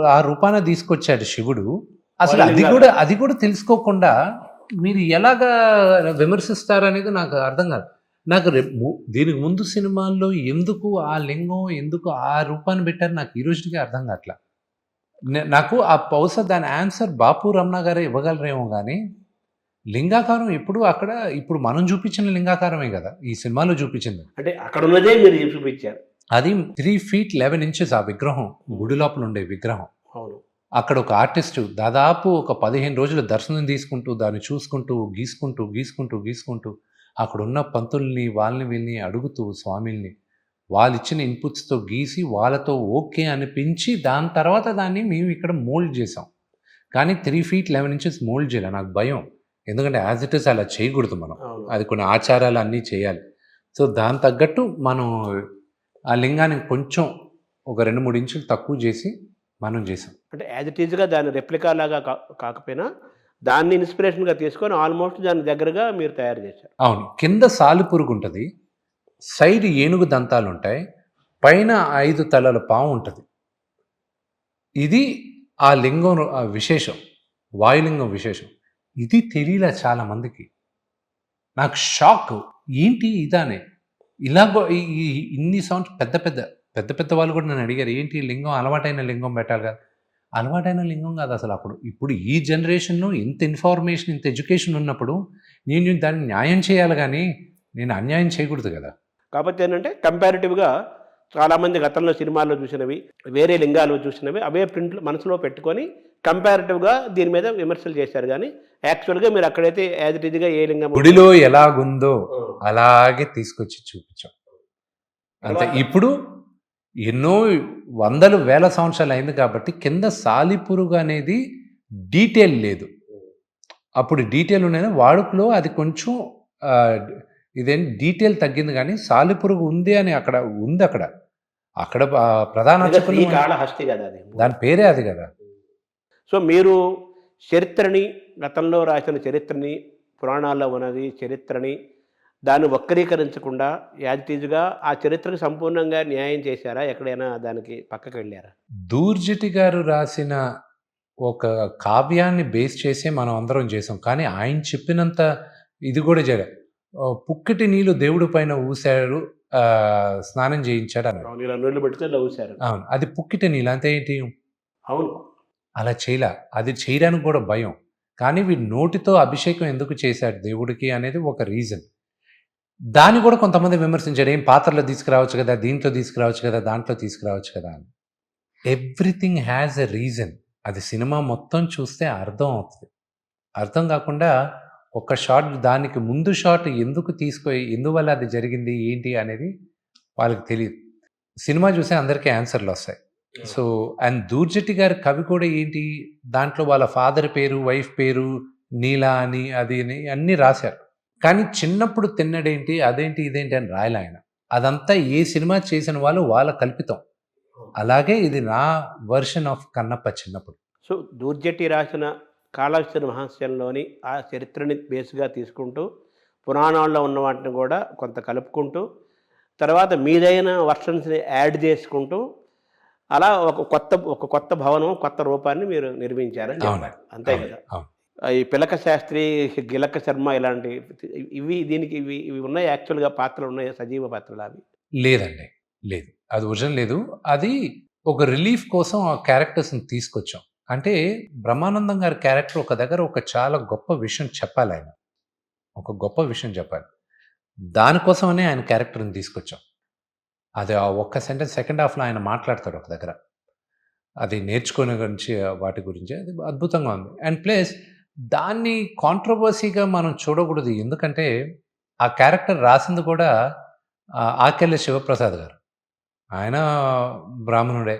ఆ రూపాన తీసుకొచ్చాడు శివుడు. అసలు అది కూడా తెలుసుకోకుండా మీరు ఎలాగా విమర్శిస్తారనేది నాకు అర్థం కాదు. నాకు దీనికి ముందు సినిమాల్లో ఎందుకు ఆ లింగం ఎందుకు ఆ రూపాన్ని పెట్టారు నాకు ఈ రోజుకి అర్థం కావట్లా. నాకు ఆ బహుశా దాని ఆన్సర్ బాపు రమణ గారే ఇవ్వగలరేమో కానీ లింగాకారం ఎప్పుడు అక్కడ ఇప్పుడు మనం చూపించిన లింగాకారమే కదా ఈ సినిమాలో చూపించింది. అంటే అక్కడ ఉన్నదే మీరు చూపించారు. అది 3 feet 11 inches ఆ విగ్రహం, గుడి లోపల ఉండే విగ్రహం. అవును. అక్కడ ఒక ఆర్టిస్ట్ దాదాపు ఒక 15 రోజులు దర్శనం తీసుకుంటూ దాన్ని చూసుకుంటూ గీసుకుంటూ అక్కడున్న పంతుల్ని వాళ్ళని వీళ్ళని అడుగుతూ స్వామిల్ని వాళ్ళు ఇచ్చిన ఇన్పుట్స్తో గీసి వాళ్ళతో ఓకే అనిపించి దాని తర్వాత దాన్ని మేము ఇక్కడ మోల్డ్ చేసాం. కానీ 3 feet 11 inches మోల్డ్ చేయలే. నాకు భయం, ఎందుకంటే యాజ్ ఇట్ ఇస్ అలా చేయకూడదు మనం. అవును. అది కొన్ని ఆచారాలు అన్నీ చేయాలి. సో దాని తగ్గట్టు మనం ఆ లింగాన్ని కొంచెం ఒక 2-3 ఇంచులు తక్కువ చేసి మనం చేసాం. అంటే యాజ్ ఇట్ ఈజ్గా దాని రెప్లికా లాగా కాకపోయినా దాన్ని ఇన్స్పిరేషన్గా తీసుకొని ఆల్మోస్ట్ దాని దగ్గరగా మీరు తయారు చేశారు. అవును. కింద సాలిపురుగు ఉంటుంది, సైడ్ ఏనుగు దంతాలు ఉంటాయి, పైన 5 తలల పాము ఉంటుంది. ఇది ఆ లింగం విశేషం, వాయులింగం విశేషం. ఇది తెలియలే చాలా మందికి. నాకు షాక్, ఏంటి ఇదానే ఇలాగో ఇన్ని సంవత్సరం పెద్ద పెద్ద వాళ్ళు కూడా నన్ను అడిగారు, ఏంటి లింగం అలవాటైన లింగం పెట్టాలి కదా. అలవాటైన లింగం కాదు అసలు. ఇప్పుడు ఈ జనరేషన్లో ఇంత ఇన్ఫర్మేషన్, ఇంత ఎడ్యుకేషన్ ఉన్నప్పుడు నేను దాన్ని న్యాయం చేయాలి కానీ నేను అన్యాయం చేయకూడదు కదా. కాకపోతే ఏంటంటే కంపారిటివ్గా చాలామంది గతంలో సినిమాల్లో చూసినవి, వేరే లింగాలు చూసినవి అవే ప్రింట్లు మనసులో పెట్టుకొని కంపారిటివ్గా దీని మీద విమర్శలు చేశారు. కానీ యాక్చువల్గా మీరు అక్కడైతే యాజ్ ఇట్ ఈజ్గా ఏ లింగం గుడిలో ఎలాగుందో అలాగే తీసుకొచ్చి చూపించాం అంతే. ఇప్పుడు ఎన్నో వందలు వేల సంవత్సరాలు అయింది కాబట్టి కింద సాలిపురుగు అనేది డీటెయిల్ లేదు. అప్పుడు డీటెయిల్ ఉండేది వాడుకలో, అది కొంచెం ఇదేం డీటెయిల్ తగ్గింది. కానీ సాలిపురుగు ఉంది అని అక్కడ ఉంది. అక్కడ ప్రధాన కాళహస్తి కదా, అది దాని పేరే అది కదా. సో మీరు చరిత్రని, గతంలో రాసిన చరిత్రని, పురాణాల్లో ఉన్నది చరిత్రని దాన్ని వక్రీకరించకుండా యాజిటీజ్గా ఆ చరిత్రకు సంపూర్ణంగా న్యాయం చేశారా? ఎక్కడైనా దానికి పక్కకి వెళ్ళారా? దూర్జటి గారు రాసిన ఒక కావ్యాన్ని బేస్ చేసే మనం అందరం చేసాం. కానీ ఆయన చెప్పినంత ఇది కూడా చేయలేదు. పుక్కిటి నీళ్ళు దేవుడి పైన ఊశారు, స్నానం చేయించాడు అన్నారు. నీళ్ళు పెడితే ఊశారు. అవును, అది పుక్కిటి నీళ్ళు అంతే. ఏంటి? అవును, అలా చేయలే. అది చేయడానికి కూడా భయం. కానీ వీడు నోటితో అభిషేకం ఎందుకు చేశాడు దేవుడికి అనేది ఒక రీజన్. దాన్ని కూడా కొంతమంది విమర్శించారు, ఏం పాత్రలో తీసుకురావచ్చు కదా, దీంట్లో తీసుకురావచ్చు కదా, దాంట్లో తీసుకురావచ్చు కదా అని. Everything has a reason. అది సినిమా మొత్తం చూస్తే అర్థం అవుతుంది. అర్థం కాకుండా ఒక షాట్, దానికి ముందు షాట్ ఎందువల్ల అది జరిగింది ఏంటి అనేది వాళ్ళకి తెలియదు. సినిమా చూస్తే అందరికీ ఆన్సర్లు వస్తాయి. సో అండ్ దూర్జటి గారి కవి కూడా ఏంటి, దాంట్లో వాళ్ళ ఫాదర్ పేరు, వైఫ్ పేరు, నీలా అని అది అని అన్నీ రాశారు. కానీ చిన్నప్పుడు తిన్నడేంటి, అదేంటి, ఇదేంటి అని రాయలే ఆయన. అదంతా ఏ సినిమా చేసిన వాళ్ళ కల్పితం. అలాగే ఇది నా వర్షన్ ఆఫ్ కన్నప్ప చిన్నప్పుడు. సో దూర్జటి రాసిన కాళహస్తి మహాస్యంలోని ఆ చరిత్రని బేస్గా తీసుకుంటూ పురాణాల్లో ఉన్న వాటిని కూడా కొంత కలుపుకుంటూ తర్వాత మీదైన వర్షన్స్ని యాడ్ చేసుకుంటూ అలా ఒక కొత్త భవనం, కొత్త రూపాన్ని మీరు నిర్మించారని చెప్పారు. అంతే కదా. ఈ పిలక శాస్త్రి, గిలక శర్మ ఇలాంటి ఇవి ఉన్నాయి యాక్చువల్గా పాత్రలు ఉన్నాయి, సజీవ పాత్రలు అవి లేదండి. లేదు, అది ఒరిజినల్ లేదు. అది ఒక రిలీఫ్ కోసం ఆ క్యారెక్టర్స్ని తీసుకొచ్చాం. అంటే బ్రహ్మానందం గారి క్యారెక్టర్ ఒక దగ్గర ఒక చాలా గొప్ప విషయం చెప్పాలి. ఆయన ఒక గొప్ప విషయం చెప్పాలి. దానికోసమనే ఆయన క్యారెక్టర్ని తీసుకొచ్చాం. అది ఆ ఒక్క సెంటెన్స్ సెకండ్ హాఫ్లో ఆయన మాట్లాడతాడు ఒక దగ్గర. అది నేర్చుకునే గురించి, వాటి గురించి అది అద్భుతంగా ఉంది. అండ్ ప్లస్ దాన్ని కాంట్రవర్సీగా మనం చూడకూడదు. ఎందుకంటే ఆ క్యారెక్టర్ రాసింది కూడా ఆకెళ్ళ శివప్రసాద్ గారు. ఆయన బ్రాహ్మణుడే,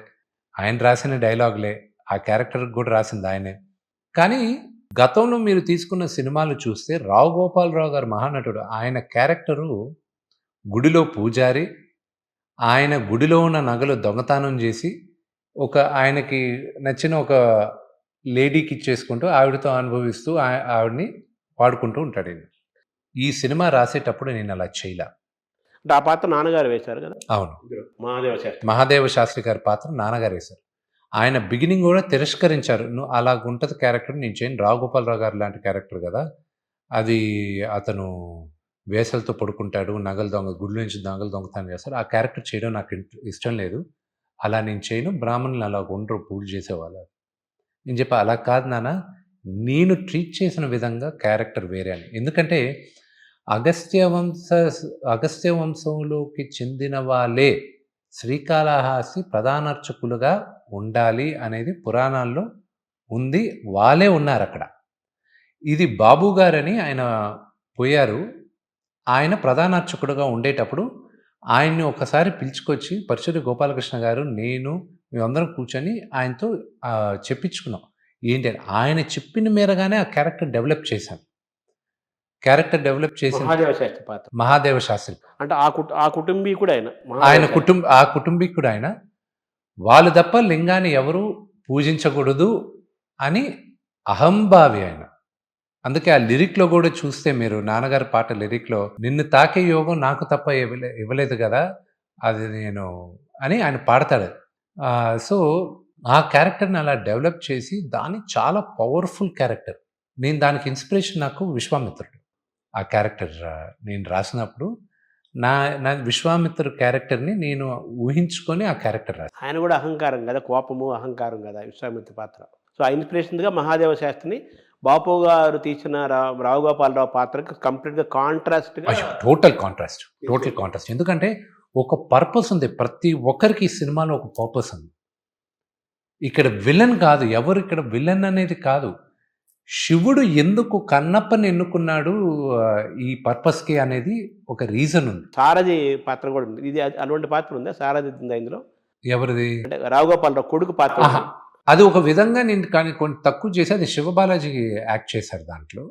ఆయన రాసిన డైలాగులే, ఆ క్యారెక్టర్కి కూడా రాసింది ఆయనే. కానీ గతంలో మీరు తీసుకున్న సినిమాలు చూస్తే రావు గోపాలరావు గారు మహానటుడు, ఆయన క్యారెక్టరు గుడిలో పూజారి, ఆయన గుడిలో ఉన్న నగలు దొంగతనం చేసి ఆయనకి నచ్చిన ఒక లేడీకి ఇచ్చేసుకుంటూ ఆవిడతో అనుభవిస్తూ ఆవిడని వాడుకుంటూ ఉంటాడు. ఈ సినిమా రాసేటప్పుడు నేను అలా చేయలే. ఆ పాత్ర నాన్నగారు వేశారు కదా. అవును, మహాదేవ శాస్త్రి గారి పాత్ర నాన్నగారు వేశారు. ఆయన బిగినింగ్ కూడా తిరస్కరించారు. నువ్వు అలాగుంటుంది క్యారెక్టర్, నేను చేయను. రావు గోపాలరావు గారు లాంటి క్యారెక్టర్ కదా అది, అతను వేసలతో పడుకుంటాడు, గుడ్ల నుంచి నగలు దొంగతనం చేస్తారు, ఆ క్యారెక్టర్ చేయడం నాకు ఇష్టం లేదు, అలా నేను చేయను, బ్రాహ్మణులు అలా ఉండరు, పూజ చేసేవాళ్ళు. నేను చెప్పా, అలా కాదు నాన్న, నేను ట్రీట్ చేసిన విధంగా క్యారెక్టర్ వేరే అని. ఎందుకంటే అగస్త్య వంశ అగస్త్య వంశంలోకి చెందిన వాళ్ళే శ్రీకాళహస్తి ప్రధానార్చకులుగా ఉండాలి అనేది పురాణాల్లో ఉంది. వాళ్ళే ఉన్నారు అక్కడ. ఇది బాబు గారని ఆయన పోయారు. ఆయన ప్రధానార్చకుడుగా ఉండేటప్పుడు ఆయన్ని ఒకసారి పిలుచుకొచ్చి పరశురి గోపాలకృష్ణ గారు, నేను, మేమందరం కూర్చొని ఆయనతో చెప్పించుకున్నాం. ఏంటి అని. ఆయన చెప్పిన మేరగానే ఆ క్యారెక్టర్ డెవలప్ చేశాను. క్యారెక్టర్ డెవలప్ చేసి మహాదేవ శాస్త్రి పాత్ర మహాదేవ శాస్త్రి అంటే ఆ కుటుంబీకుడు ఆయన ఆయన కుటుంబీకుడు ఆయన. వాళ్ళు తప్ప లింగాన్ని ఎవరు పూజించకూడదు అని అహంభావి ఆయన. అందుకే ఆ లిరిక్లో కూడా చూస్తే మీరు నాన్నగారి పాట లిరిక్లో, నిన్ను తాకే యోగం నాకు తప్ప ఇవ్వలేదు కదా అది నేను అని ఆయన పాడతాడు. సో ఆ క్యారెక్టర్ని అలా డెవలప్ చేసి దాన్ని చాలా పవర్ఫుల్ క్యారెక్టర్. నేను దానికి ఇన్స్పిరేషన్ నాకు విశ్వామిత్రుడు. ఆ క్యారెక్టర్ నేను రాసినప్పుడు నా విశ్వామిత్ర క్యారెక్టర్ని నేను ఊహించుకొని ఆ క్యారెక్టర్ రాశాను. ఆయన కూడా అహంకారం కదా, కోపము అహంకారం కదా విశ్వామిత్ర పాత్ర. సో ఆ ఇన్స్పిరేషన్గా మహాదేవ శాస్త్రిని బాపు గారు తీసిన రావు గోపాలరావు పాత్రకు కంప్లీట్గా కాంట్రాస్ట్గా టోటల్ కాంట్రాస్ట్. ఎందుకంటే ఒక పర్పస్ ఉంది, ప్రతి ఒక్కరికి ఈ సినిమాలో ఒక పర్పస్ ఉంది. ఇక్కడ విలన్ కాదు, ఎవరు ఇక్కడ విలన్ అనేది కాదు. శివుడు ఎందుకు కన్నప్పని ఎన్నుకున్నాడు ఈ పర్పస్కి అనేది ఒక రీజన్ ఉంది. సారథి పాత్ర కూడా ఉంది. ఇది అటువంటి పాత్ర ఉందా? సారథి ఉందా ఇందులో? ఎవరిది? అంటే రావు గోపాలరావు కొడుకు పాత్ర. అది ఒక విధంగా నేను కానీ కొంచెం తక్కువ చేసి అది శివబాలాజీకి యాక్ట్ చేశారు దాంట్లో.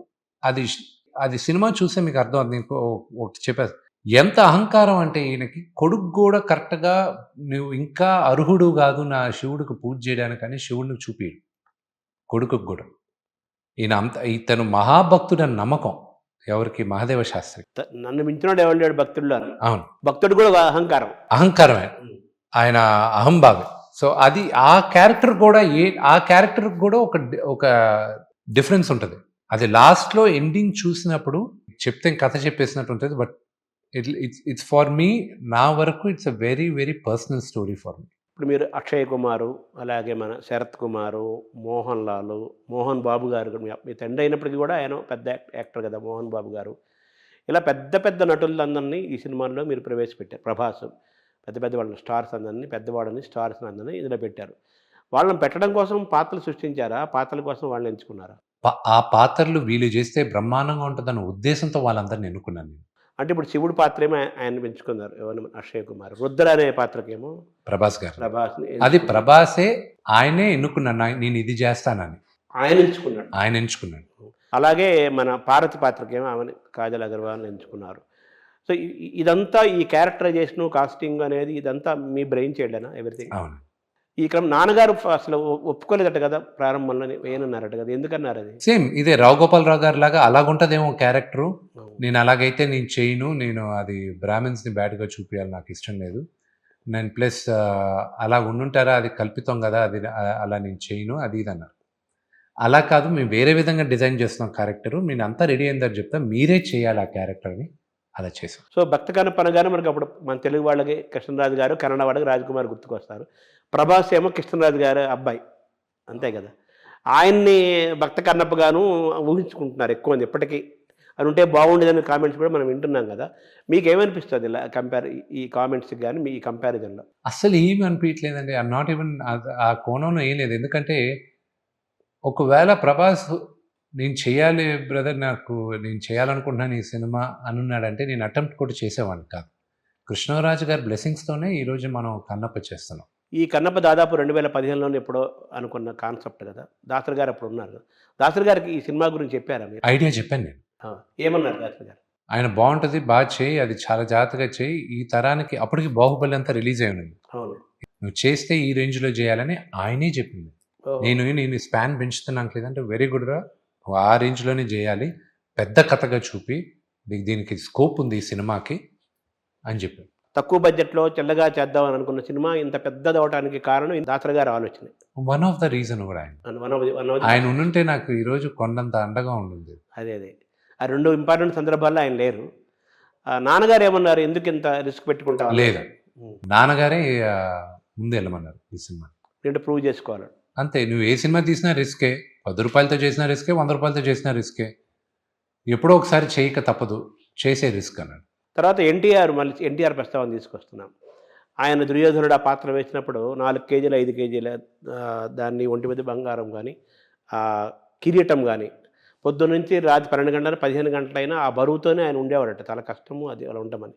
అది సినిమా చూస్తే మీకు అర్థం అవుతుంది. నేను ఒకటి చెప్పాను, ఎంత అహంకారం అంటే ఈయనకి కొడుకు కూడా కరెక్ట్గా నువ్వు ఇంకా అర్హుడు కాదు నా శివుడికి పూజ చేయడానికి అని శివుడిని చూపిడు కొడుకుకు కూడా. ఇతను మహాభక్తుడని నమ్మకం ఎవరికి? మహాదేవ శాస్త్రి. నన్ను మించినాడు ఎవరు భక్తుడు? అవును, భక్తుడు కూడా అహంకారమే, ఆయన అహంభావి. సో అది ఆ క్యారెక్టర్ కూడా ఒక డిఫరెన్స్ ఉంటుంది. అది లాస్ట్లో ఎండింగ్ చూసినప్పుడు చెప్తే కథ చెప్పేసినట్టు ఉంటుంది. బట్ ఇట్స్ ఫర్ మీ, నా వరకు it's a very very personal story for me. ఇప్పుడు మీరు అక్షయ్ కుమారు, అలాగే మన శరత్ కుమారు, మోహన్ లాలు, మోహన్ బాబు గారు, మీ తండ్రి అయినప్పటికీ కూడా ఆయన పెద్ద యాక్టర్ కదా మోహన్ బాబు గారు. ఇలా పెద్ద పెద్ద నటులందరినీ ఈ సినిమాల్లో మీరు ప్రవేశపెట్టారు. ప్రభాస్, పెద్ద వాళ్ళని స్టార్స్ అందరినీ, పెద్దవాళ్ళని స్టార్స్ అందరినీ ఇందులో పెట్టారు. వాళ్ళని పెట్టడం కోసం పాత్రలు సృష్టించారా? పాత్రల కోసం వాళ్ళని ఎంచుకున్నారా? ఆ పాత్రలు వీళ్ళు చేస్తే బ్రహ్మాండంగా ఉంటుందన్న ఉద్దేశంతో వాళ్ళందరినీ ఎన్నుకున్నాను నేను. అంటే ఇప్పుడు శివుడి పాత్ర ఏమో ఆయన పెంచుకున్నారు, ఎవరు? అక్షయ్ కుమార్. రుద్ర అనే పాత్రకేమో ప్రభాస్ గారు. అది ప్రభాసే, ఆయనే ఎన్నుకున్నాను, నేను ఇది చేస్తానని ఆయన ఎంచుకున్నాడు. అలాగే మన పార్వతి పాత్రకేమో ఆమె కాజల్ అగర్వాల్ని ఎంచుకున్నారు. సో ఇదంతా ఈ క్యారెక్టరైజేషన్, కాస్టింగ్ అనేది ఇదంతా మీ బ్రెయిన్ చేయలేనా ఎవ్రీథింగ్? అవును. ఈ క్రమం నాన్నగారు అసలు ఒప్పుకోలేదట కదా ప్రారంభంలో, వేయనన్నారట కదా, ఎందుకన్నారు అది? సేమ్ ఇదే రావు గోపాలరావు గారు లాగా అలాగుంటుందేమో క్యారెక్టరు. నేను అలాగైతే నేను చేయను, నేను అది బ్రాహ్మిన్స్ని బ్యాడ్గా చూపించాలి, నాకు ఇష్టం లేదు. నేను ప్లస్ అలా ఉండుంటారా, అది కల్పితం కదా, అది అలా నేను చేయను, అది ఇది అన్నారు. అలా కాదు, మేము వేరే విధంగా డిజైన్ చేస్తున్నాం క్యారెక్టరు, నేను అంతా రెడీ అయిందని చెప్తా, మీరే చేయాలి ఆ క్యారెక్టర్ని. అలా చేసాం. సో భక్త కన్నప్పనగానే మనకి అప్పుడు మన తెలుగు వాళ్ళకి కృష్ణరాజు గారు, కన్నడ వాళ్ళకి రాజ్కుమార్ గుర్తుకొస్తారు. ప్రభాస్ ఏమో కృష్ణరాజు గారు అబ్బాయి, అంతే కదా. ఆయన్ని భక్త కన్నప్పగాను ఊహించుకుంటున్నారు ఎక్కువ మంది ఇప్పటికీ. అది ఉంటే బాగుండేదని కామెంట్స్ కూడా మనం వింటున్నాం కదా. మీకేమనిపిస్తుంది ఇలా ఈ కామెంట్స్కి కానీ మీ కంపారిజన్లో? అస్సలు ఏమి అనిపించలేదండి. ఐఎమ్ నాట్ ఈవెన్ ఆ కోణంలో ఏం లేదు. ఎందుకంటే ఒకవేళ ప్రభాస్ నేను చేయాలి బ్రదర్, నేను చేయాలనుకుంటున్నాను ఈ సినిమా అనున్నాడంటే నేను అటెంప్ట్ కూడా చేసేవాడిని కాదు. కృష్ణరాజు గారి బ్లెస్సింగ్స్తోనే ఈరోజు మనం కన్నప్ప చేస్తున్నాం. ఈ కన్నప్ప దాదాపు 2015లోనే ఎప్పుడో అనుకున్న కాన్సెప్ట్ కదా. దాసరి గారు అప్పుడు ఉన్నారు. దాసరి గారికి ఈ సినిమా గురించి చెప్పారా మీరు? ఐడియా చెప్పాను నేను. ఏమన్నారు దాసరి గారు? ఆయన బాగుంటుంది, బాగా చేయి, అది చాలా జాగ్రత్తగా చేయి, ఈ తరానికి అప్పటికి బాహుబలి అంతా రిలీజ్ అయి ఉన్నది, నువ్వు చేస్తే ఈ రేంజ్లో చేయాలని ఆయనే చెప్పింది. నేను స్పాన్ పెంచుతున్నాను లేదంటే వెరీ గుడ్ రా, ఆ రేంజ్లోనే చేయాలి, పెద్ద కథగా చూపి దీనికి స్కోప్ ఉంది ఈ సినిమాకి అని చెప్పి. తక్కువ బడ్జెట్లో చిల్లగా చేద్దామని అనుకున్న సినిమా ఇంత పెద్దది అవడానికి కారణం దాసరి గారి ఆలోచన. వన్ ఆఫ్ ద రీజన్ కూడా ఆయన ఉండుంటే నాకు ఈరోజు కొండంత అండగా ఉంటుంది. అదే ఆ రెండు ఇంపార్టెంట్ సందర్భాల్లో ఆయన లేరు. నాన్నగారు ఏమన్నారు, ఎందుకు ఇంత రిస్క్ పెట్టుకుంటా? లేదు, నాన్నగారే ముందు వెళ్ళమన్నారు ఈ సినిమా. నేను ప్రూవ్ చేసుకోవాలి. అంతే. నువ్వు ఏ సినిమా తీసినా రిస్కే. 10 రూపాయలతో చేసినా రిస్కే, 100 రూపాయలతో చేసినా రిస్కే. ఎప్పుడో ఒకసారి చేయక తప్పదు. చేసే రిస్క్ అన్నాడు. తర్వాత మళ్ళీ ఎన్టీఆర్ ప్రస్తావన తీసుకొస్తున్నాం. ఆయన దుర్యోధనుడు ఆ పాత్ర వేసినప్పుడు 4 కేజీలు 5 కేజీల దాన్ని ఒంటి మీద బంగారం కానీ కిరీటం కానీ పొద్దున్నుంచి రాత్రి 12 గంటలు 15 గంటలైనా ఆ బరువుతోనే ఆయన ఉండేవాడట. చాలా కష్టము అది అలా ఉంటామని.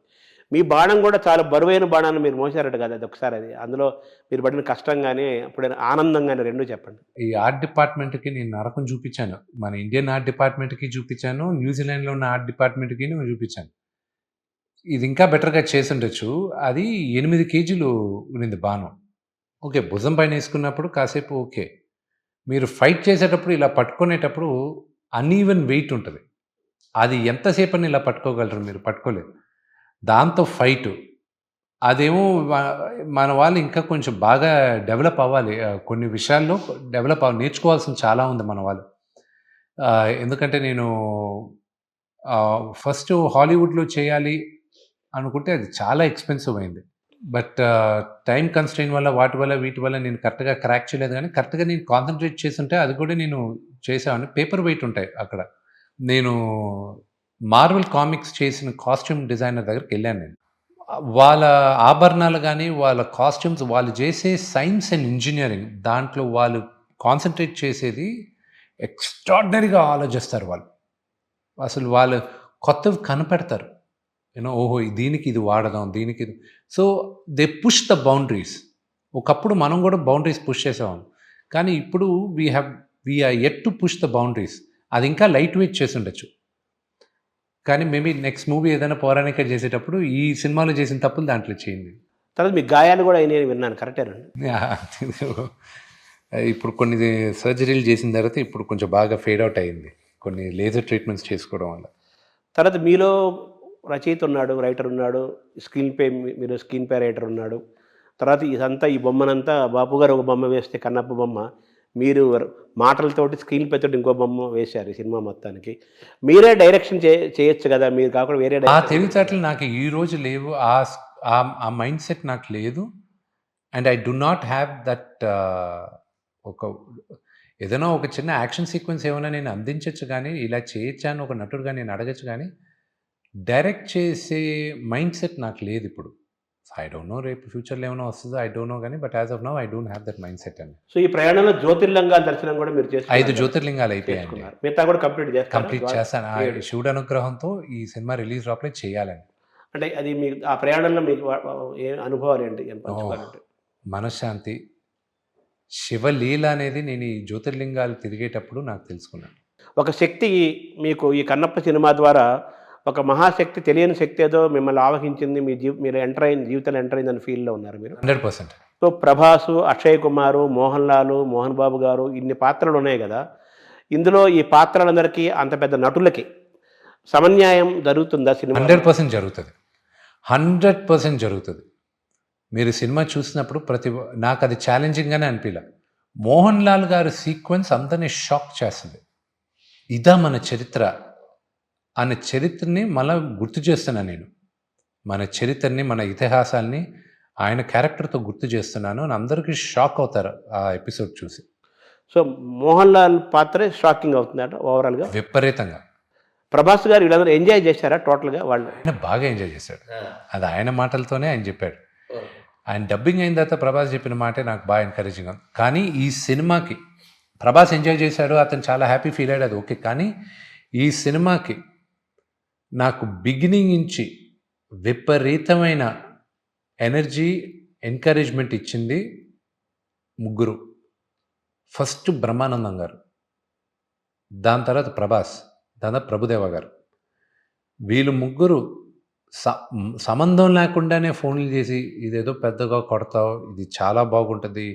మీ బాణం కూడా చాలా బరువైన బాణాన్ని మీరు మోసారట కదా, అది ఒకసారి అది అందులో మీరు పడిన కష్టం కానీ అప్పుడైనా ఆనందం కానీ రెండూ చెప్పండి. ఈ ఆర్ట్ డిపార్ట్మెంట్కి నేను నరకం చూపించాను. మన ఇండియన్ ఆర్ట్ డిపార్ట్మెంట్కి చూపించాను, న్యూజిలాండ్లో ఉన్న ఆర్ట్ డిపార్ట్మెంట్కి నేను చూపించాను. ఇది ఇంకా బెటర్గా చేసి ఉండొచ్చు. అది 8 కేజీలు ఉన్నింది బాణం. ఓకే, భుజం పైన వేసుకున్నప్పుడు కాసేపు ఓకే. మీరు ఫైట్ చేసేటప్పుడు ఇలా పట్టుకునేటప్పుడు అన్ఈవెన్ వెయిట్ ఉంటుంది. అది ఎంతసేపు అని ఇలా పట్టుకోగలరు, మీరు పట్టుకోలేరు. దాంతో ఫైటు అదేమో మన వాళ్ళు ఇంకా కొంచెం బాగా డెవలప్ అవ్వాలి. కొన్ని విషయాల్లో డెవలప్ నేర్చుకోవాల్సింది చాలా ఉంది మన వాళ్ళు. ఎందుకంటే నేను ఫస్ట్ హాలీవుడ్లో చేయాలి అనుకుంటే అది చాలా ఎక్స్పెన్సివ్ అయింది. బట్ టైం కన్స్ట్రెయిన్ వల్ల వీటి వల్ల నేను కరెక్ట్గా క్రాక్ చేయలేదు. కానీ కరెక్ట్గా నేను కాన్సన్ట్రేట్ చేస్తుంటే అది కూడా నేను చేసాను. పేపర్ వెయిట్ ఉంటాయి అక్కడ. నేను మార్వెల్ కామిక్స్ చేసిన కాస్ట్యూమ్ డిజైనర్ దగ్గరికి వెళ్ళాను నేను. వాళ్ళ ఆభరణాలు కానీ వాళ్ళ కాస్ట్యూమ్స్ వాళ్ళు చేసే సైన్స్ అండ్ ఇంజనీరింగ్ దాంట్లో వాళ్ళు కాన్సన్ట్రేట్ చేసేది ఎక్స్ట్రాడినరీగా ఆలోచిస్తారు వాళ్ళు. అసలు వాళ్ళు కొత్తవి కనిపెడతారు. ఓహో దీనికి ఇది వాడదాం, దీనికి ఇది. So they push the boundaries. ఒకప్పుడు మనం కూడా బౌండరీస్ పుష్ చేసేవాళ్ళం. కానీ ఇప్పుడు we are yet to push the boundaries. అది ఇంకా లైట్ వెయిట్ చేసి ఉండొచ్చు. కానీ మేబీ నెక్స్ట్ మూవీ ఏదైనా పౌరాణిక చేసేటప్పుడు ఈ సినిమాలో చేసిన తప్పులు దాంట్లో చేయండి. తర్వాత మీ గాయాలు కూడా అయినాయి విన్నాను, కరెక్టేనండి? ఇప్పుడు కొన్ని సర్జరీలు చేసిన తర్వాత ఇప్పుడు కొంచెం బాగా ఫేడ్ అవుట్ అయింది, కొన్ని లేజర్ ట్రీట్మెంట్స్ చేసుకోవడం వల్ల. తర్వాత మీలో రచయిత ఉన్నాడు, రైటర్ ఉన్నాడు, మీరు స్క్రీన్ పే రైటర్ ఉన్నాడు. తర్వాత ఇదంతా ఈ బొమ్మనంతా బాపు గారు ఒక బొమ్మ వేస్తే కన్నప్ప బొమ్మ, మీరు మాటలతోటి స్క్రీన్ పే తోటి ఇంకో బొమ్మ వేశారు ఈ సినిమా మొత్తానికి. మీరే డైరెక్షన్ చేయొచ్చు కదా, మీరు కాకుండా వేరే తెలివితేటలు నాకు ఈ రోజు లేవు. ఆ మైండ్ సెట్ నాకు లేదు. And I do not have that. ఏదైనా ఒక చిన్న యాక్షన్ సీక్వెన్స్ ఏమైనా నేను అందించవచ్చు, కానీ ఇలా చేయొచ్చాను ఒక నటుడుగా నేను అడగచ్చు, కానీ డైరెక్ట్ చేసే మైండ్ సెట్ నాకు లేదు ఇప్పుడు. ఐ డోంట్ నో రేపు ఫ్యూచర్లో ఏమైనా వస్తుందో, ఐ డోంట్ నో, కానీ but as of now I don't have that mind set అండి. సో ఈ ప్రయాణంలో జ్యోతిర్లింగాల దర్శనం కూడా మీరు చేస్తారు? 5 జ్యోతిర్లింగాలు అయిపోయాయండి. మిగతా కూడా కంప్లీట్ చేస్తాను. శివుడు అనుగ్రహంతో ఈ సినిమా రిలీజ్ లోపలే చేయాలని. అంటే అది మీకు ఆ ప్రయాణంలో మీకు ఏ అనుభవాలు ఏంటి? మనశ్శాంతి, శివలీల అనేది నేను ఈ జ్యోతిర్లింగాలు తిరిగేటప్పుడు నాకు తెలుసుకున్నాను. ఒక శక్తి మీకు ఈ కన్నప్ప సినిమా ద్వారా ఒక మహాశక్తి, తెలియని శక్తి ఏదో మిమ్మల్ని ఆవహించింది, మీరు జీవితంలో ఎంటర్ అయిందని ఫీల్లో ఉన్నారు మీరు? 100%. సో ప్రభాసు, అక్షయ్ కుమారు, మోహన్ లాల్, మోహన్ బాబు గారు, ఇన్ని పాత్రలు ఉన్నాయి కదా, ఇందులో ఈ పాత్రలందరికీ అంత పెద్ద నటులకి సమన్యాయం జరుగుతుందా సినిమా? 100% జరుగుతుంది. 100% జరుగుతుంది. మీరు సినిమా చూసినప్పుడు నాకు అది ఛాలెంజింగ్గానే అనిపించలే. మోహన్ లాల్ గారి సీక్వెన్స్ అందరినీ షాక్ చేస్తుంది. ఇదా మన చరిత్ర అనే చరిత్రని మళ్ళీ గుర్తు చేస్తున్నాను నేను. మన చరిత్రని, మన ఇతిహాసాన్ని ఆయన క్యారెక్టర్తో గుర్తు చేస్తున్నాను అని అందరికీ షాక్ అవుతారు ఆ ఎపిసోడ్ చూసి. సో మోహన్ లాల్ పాత్రే షాకింగ్ అవుతుందట ఓవరాల్గా, విపరీతంగా. ప్రభాస్ గారు వీళ్ళందరూ ఎంజాయ్ చేశారా టోటల్గా? వాళ్ళు ఆయన బాగా ఎంజాయ్ చేశాడు. అది ఆయన మాటలతోనే ఆయన చెప్పాడు. ఆయన డబ్బింగ్ అయిన తర్వాత ప్రభాస్ చెప్పిన మాటే నాకు బాగా ఎంకరేజింగ్ ఉంది. కానీ ఈ సినిమాకి ప్రభాస్ ఎంజాయ్ చేశాడు, అతను చాలా హ్యాపీ ఫీల్ అయ్యాడు, అది ఓకే. కానీ ఈ సినిమాకి నాకు బిగినింగ్ నుంచి విపరీతమైన ఎనర్జీ, ఎంకరేజ్మెంట్ ఇచ్చింది ముగ్గురు. ఫస్ట్ బ్రహ్మానందం గారు, దాని తర్వాత ప్రభాస్, దాని తర్వాత ప్రభుదేవ గారు. వీళ్ళు ముగ్గురు సంబంధం లేకుండానే ఫోన్లు చేసి ఇదేదో పెద్దగా కొడతావు, ఇది చాలా బాగుంటుంది,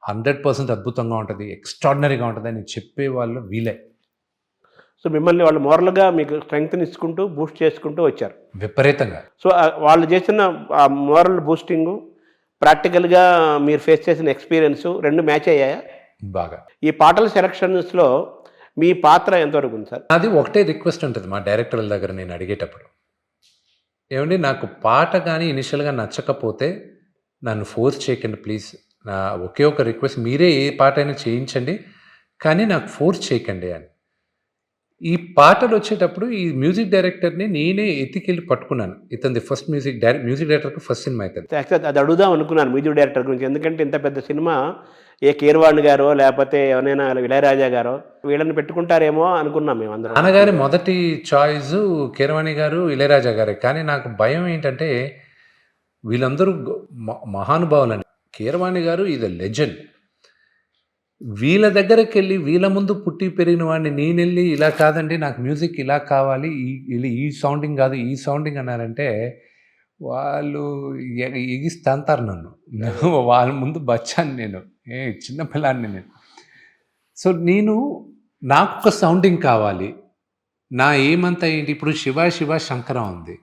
100% అద్భుతంగా ఉంటుంది, ఎక్స్ట్రాడినరీగా ఉంటుంది అని చెప్పేవాళ్ళు వీలే. సో మిమ్మల్ని వాళ్ళు మోరల్గా మీకు స్ట్రెంగ్త్ని ఇచ్చుకుంటూ బూస్ట్ చేసుకుంటూ వచ్చారు విపరీతంగా. సో వాళ్ళు చేసిన ఆ మోరల్ బూస్టింగు, ప్రాక్టికల్గా మీరు ఫేస్ చేసిన ఎక్స్పీరియన్స్ రెండు మ్యాచ్ అయ్యాయా బాగా? ఈ పాటల సెలక్షన్స్లో మీ పాత్ర ఎంతవరకు ఉంది సార్? అది ఒకటే రిక్వెస్ట్ ఉంటుంది మా డైరెక్టర్ల దగ్గర నేను అడిగేటప్పుడు, ఏమండి నాకు పాట కానీ ఇనిషియల్గా నచ్చకపోతే నన్ను ఫోర్స్ చేయకండి ప్లీజ్, నా ఒకే ఒక రిక్వెస్ట్, మీరే ఏ పాట అయినా చేయించండి కానీ నాకు ఫోర్స్ చేయకండి అని. ఈ పాటలు వచ్చేటప్పుడు ఈ మ్యూజిక్ డైరెక్టర్ని నేనే ఎత్తికెళ్ళి పట్టుకున్నాను. ఇతనిది ఫస్ట్ మ్యూజిక్ డైరెక్టర్కి ఫస్ట్ సినిమా అవుతుంది. యాక్చువల్ అది అడుగుదాం అనుకున్నాను మ్యూజిక్ డైరెక్టర్ గురించి. ఎందుకంటే ఇంత పెద్ద సినిమా ఏ కీరవాణి గారో లేకపోతే ఎవరైనా ఇళయరాజా గారో వీళ్ళని పెట్టుకుంటారేమో అనుకున్నాం మేము అందరం. నాన్నగారి మొదటి చాయిస్ కీరవాణి గారు, ఇళయరాజా గారే. కానీ నాకు భయం ఏంటంటే వీళ్ళందరూ మహానుభావులని. కీరవాణి గారు ఇది లెజెండ్. వీళ్ళ దగ్గరికి వెళ్ళి వీళ్ళ ముందు పుట్టి పెరిగిన వాడిని నేనెళ్ళి ఇలా కాదండి నాకు మ్యూజిక్ ఇలా కావాలి, ఈ సౌండింగ్ కాదు ఈ సౌండింగ్ అన్నారంటే వాళ్ళు ఎగిస్తాంతారు నన్ను. వాళ్ళ ముందు బచ్చాను నేను, చిన్న పిల్లాన్ని నేను. సో నాకు ఒక సౌండింగ్ కావాలి. నా ఏమంతా ఏంటి, ఇప్పుడు శివ శంకరం ఉంది,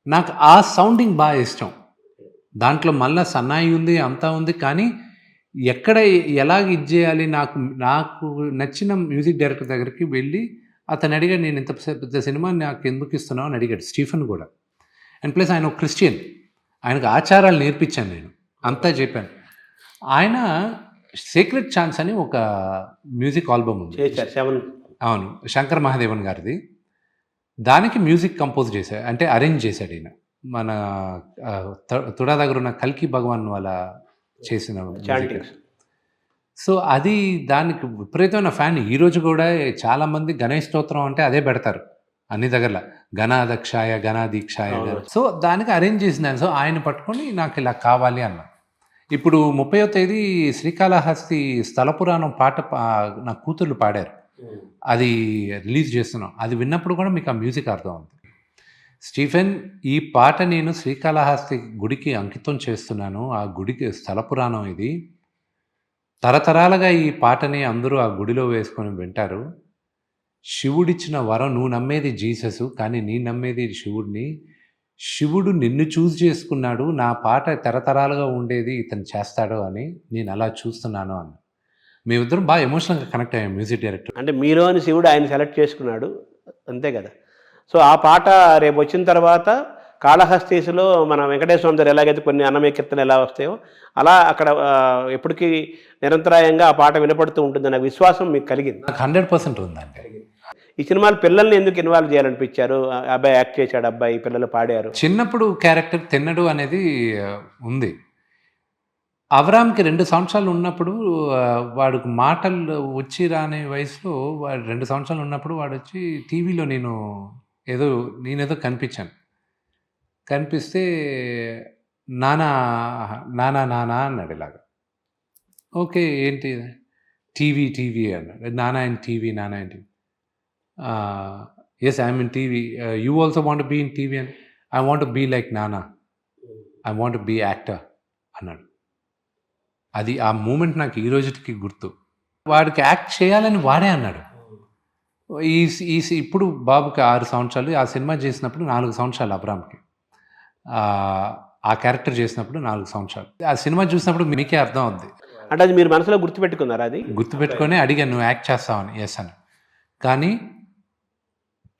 నాకు ఆ సౌండింగ్ బాగా ఇష్టం. దాంట్లో మళ్ళీ సన్నాయి ఉంది అంతా ఉంది, కానీ ఎక్కడ ఎలాగ ఇది చేయాలి, నాకు నచ్చిన మ్యూజిక్ డైరెక్టర్ దగ్గరికి వెళ్ళి అతను అడిగాడు, నేను ఇంత పెద్ద సినిమా నాకు ఎందుకు ఇస్తున్నావు అని అడిగాడు. స్టీఫెన్ కూడా. అండ్ ప్లస్ ఆయన ఒక క్రిస్టియన్, ఆయనకు ఆచారాలు నేర్పించాను నేను, అంతా చెప్పాను. ఆయన సీక్రెట్ ఛాన్స్ అని ఒక మ్యూజిక్ ఆల్బమ్ ఉంది, అవును, శంకర్ మహాదేవన్ గారిది. దానికి మ్యూజిక్ కంపోజ్ చేశాడు, అంటే అరేంజ్ చేశాడు ఈయన. మన తుడా దగ్గర ఉన్న కల్కి భగవాన్ వాళ్ళ చేసిన మ్యూజిక్. సో అది దానికి విపరీతమైన ఫ్యాన్. ఈరోజు కూడా చాలామంది గణేష్ స్తోత్రం అంటే అదే పెడతారు అన్ని దగ్గరలో, గణాదక్షాయ గణాదీక్షాయ. సో దానికి అరేంజ్ చేసిందాను. సో ఆయన పట్టుకొని నాకు ఇలా కావాలి అన్న. ఇప్పుడు 30వ తేదీ శ్రీకాళహస్తి స్థల పురాణం పాట నా కూతుర్లు పాడారు, అది రిలీజ్ చేస్తున్నాం. అది విన్నప్పుడు కూడా మీకు ఆ మ్యూజిక్ అర్థం అవుతుంది. స్టీఫెన్, ఈ పాట నేను శ్రీకాళహస్తి గుడికి అంకితం చేస్తున్నాను. ఆ గుడికి స్థల పురాణం ఇది. తరతరాలుగా ఈ పాటని అందరూ ఆ గుడిలో వేసుకొని వింటారు. శివుడిచ్చిన వరం, నువ్వు నమ్మేది జీసస్ కానీ నీ నమ్మేది శివుడిని. శివుడు నిన్ను చూస్ చేసుకున్నాడు, నా పాట తరతరాలుగా ఉండేది ఇతను చేస్తాడు అని నేను అలా చూస్తున్నాను అన్న. మేమిద్దరం బాగా ఎమోషనల్గా కనెక్ట్ అయ్యాం మ్యూజిక్ డైరెక్టర్. అంటే మీలోని శివుడు ఆయన సెలెక్ట్ చేసుకున్నాడు, అంతే కదా. సో ఆ పాట రేపు వచ్చిన తర్వాత కాళహస్తీసులో మన వెంకటేశ్వర స్వామి దగ్గర ఎలాగైతే కొన్ని అన్నమయ్య కీర్తనలు ఎలా వస్తాయో అలా అక్కడ ఎప్పటికీ నిరంతరాయంగా ఆ పాట వినపడుతూ ఉంటుందన్న విశ్వాసం మీకు కలిగింది? నాకు 100% ఉందండి. ఈ సినిమాలు పిల్లల్ని ఎందుకు ఇన్వాల్వ్ చేయాలనిపించారు? అబ్బాయి యాక్ట్ చేశాడు, అబ్బాయి పిల్లలు పాడారు. చిన్నప్పుడు క్యారెక్టర్ తిన్నడు అనేది ఉంది. అవరామ్కి 2 సంవత్సరాలు ఉన్నప్పుడు వాడికి మాటలు వచ్చి రాని వయసులో, వాడు 2 సంవత్సరాలు ఉన్నప్పుడు వాడు వచ్చి టీవీలో నేనేదో కనిపించాను. కనిపిస్తే నానా నానా నానా అన్నాడు ఇలాగా. ఓకే ఏంటి, టీవీ అన్నాడు. Nana in TV, Nana in TV. Yes I'm in TV, you also want be in TV అని. I want be like Nana, I want be actor అన్నాడు. అది ఆ మూమెంట్ నాకు ఈ రోజుకి గుర్తు. వాడికి యాక్ట్ చేయాలని వాడే అన్నాడు. ఇప్పుడు బాబుకి 6 సంవత్సరాలు. ఆ సినిమా చేసినప్పుడు 4 సంవత్సరాలు అబ్రామ్కి. ఆ క్యారెక్టర్ చేసినప్పుడు 4 సంవత్సరాలు. ఆ సినిమా చూసినప్పుడు మీకే అర్థం అవుద్ది. అంటే అది మీరు మనసులో గుర్తుపెట్టుకున్నారా? అది గుర్తుపెట్టుకొని అడిగాను, నువ్వు యాక్ట్ చేస్తావని. ఎస్ అని. కానీ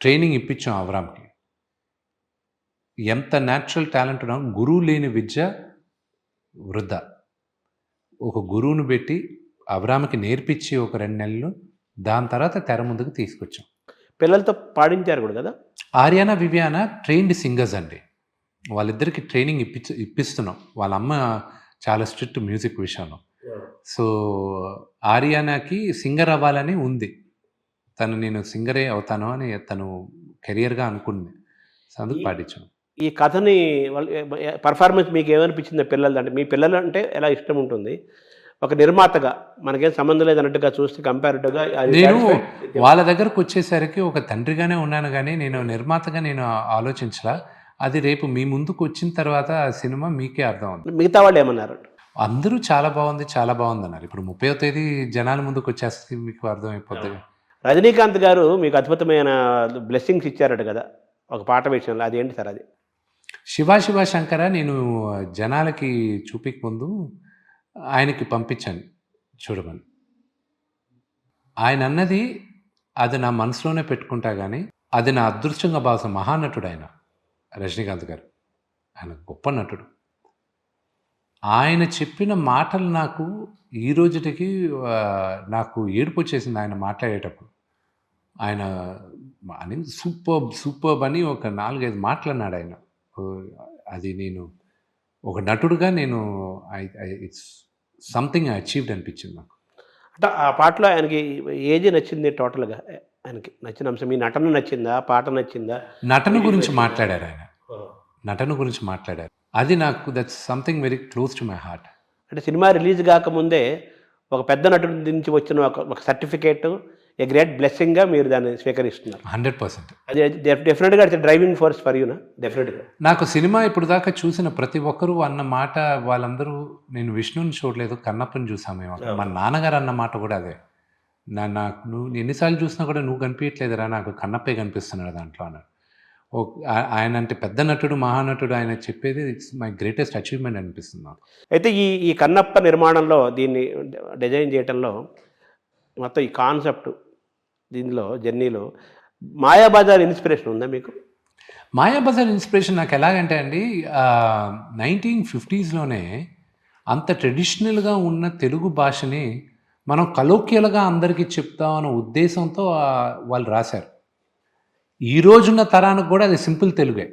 ట్రైనింగ్ ఇప్పించాం అవరామ్కి. ఎంత న్యాచురల్ టాలెంట్ ఉన్నా, గురువు లేని విద్య వృద్ధా. ఒక గురువును పెట్టి అవరామ్కి నేర్పించి ఒక 2 నెలలు, దాని తర్వాత తెర ముందుకు తీసుకొచ్చాం. పిల్లలతో పాడించారు కూడా కదా. ఆర్యానా వివియానా ట్రైన్డ్ సింగర్స్ అండి. వాళ్ళిద్దరికి ట్రైనింగ్ ఇప్పిస్తున్నాం. వాళ్ళ అమ్మ చాలా స్ట్రిక్ట్ మ్యూజిక్ విషయంలో. సో ఆర్యానాకి సింగర్ అవ్వాలని ఉంది. నేను సింగరే అవుతాను అని తను కెరియర్గా అనుకుంది. సో అందుకు పాడించాం. ఈ కథని పర్ఫార్మెన్స్ మీకు ఏమనిపించింది పిల్లలు? అంటే మీ పిల్లలు అంటే ఎలా ఇష్టం ఉంటుంది, ఒక నిర్మాతగా మనకేం సంబంధం లేదన్నట్టుగా చూస్తే కంపారిటివ్గా నేను వాళ్ళ దగ్గరకు వచ్చేసరికి ఒక తండ్రిగానే ఉన్నాను, కానీ నేను నిర్మాతగా నేను ఆలోచించలా. అది రేపు మీ ముందుకు వచ్చిన తర్వాత ఆ సినిమా మీకే అర్థం అవుతుంది. మిగతా వాళ్ళు ఏమన్నారు? అందరూ చాలా బాగుంది అన్నారు. ఇప్పుడు 30వ తేదీ జనాల ముందుకు వచ్చేస్తే మీకు అర్థమైపోతుంది. రజనీకాంత్ గారు మీకు అద్భుతమైన బ్లెస్సింగ్స్ ఇచ్చారట కదా ఒక పాట విషయంలో, అది ఏంటి సార్? అది శివ శంకర నేను జనాలకి చూపిక ముందు ఆయనకి పంపించాను చూడమని. ఆయన అన్నది అది నా మనసులోనే పెట్టుకుంటా, కానీ అది నా అదృష్టంగా భావిస్తాను. మహానటుడు ఆయన, రజనీకాంత్ గారు. ఆయన గొప్ప నటుడు. ఆయన చెప్పిన మాటలు నాకు ఈ రోజుటికి నాకు ఏడుపు వచ్చేసింది ఆయన మాట్లాడేటప్పుడు. ఆయన అని సూపర్బ్ అని ఒక 4, 5 మాటలన్నాడు ఆయన. అది నేను ఒక నటుడుగా నేను ఇట్స్ సంథింగ్ అచీవ్డ్ అనిపించింది నాకు. అంటే ఆ పాటలో ఆయనకి ఏది నచ్చింది టోటల్‌గా? ఆయనకి నచ్చిన అంశం మీ నటన నచ్చిందా? పాట నచ్చిందా? నటన గురించి మాట్లాడారు ఆయన. నటన గురించి మాట్లాడారు. అది నాకు that's something very close to my heart. అంటే సినిమా రిలీజ్ కాకముందే ఒక పెద్ద నటుడి నుంచి వచ్చిన ఒక సర్టిఫికేట్, ఏ గ్రేట్ బ్లెస్సింగ్‌గా మీరు దాన్ని స్వీకరిస్తున్నారు. 100%. అది డెఫినెట్‌గా ఇట్స్ డ్రైవింగ్ ఫోర్స్ ఫర్ యూనా డెఫినెట్‌గా. నాకు సినిమా ఇప్పుడు దాకా చూసిన ప్రతి ఒక్కరు అన్న మాట వాళ్ళందరూ నేను విష్ణుని చూడలేదు, కన్నప్పని చూసాం మేము. మా నాన్నగారు అన్న మాట కూడా అదే. నాకు నువ్వు ఎన్నిసార్లు చూసినా కూడా నువ్వు కనిపించట్లేదురా, నాకు కన్నప్పే కనిపిస్తున్నాడు దాంట్లో అన్నాడు. ఆయన అంటే పెద్ద నటుడు, మహానటుడు, ఆయన చెప్పేది ఇట్స్ మై గ్రేటెస్ట్ అచీవ్మెంట్ అనిపిస్తుంది నాకు. అయితే ఈ కన్నప్ప నిర్మాణంలో దీన్ని డిజైన్ చేయటంలో మొత్తం ఈ కాన్సెప్ట్ దీనిలో జర్నీలో మాయాబజార్ ఇన్స్పిరేషన్ ఉందా మీకు? మాయాబజార్ ఇన్స్పిరేషన్ నాకు ఎలాగంటే అండి 1950స్లోనే అంత ట్రెడిషనల్గా ఉన్న తెలుగు భాషని మనం కలోక్యలుగా అందరికీ చెప్తామన్న ఉద్దేశంతో వాళ్ళు రాశారు. ఈ రోజున్న తరానికి కూడా అది సింపుల్ తెలుగే,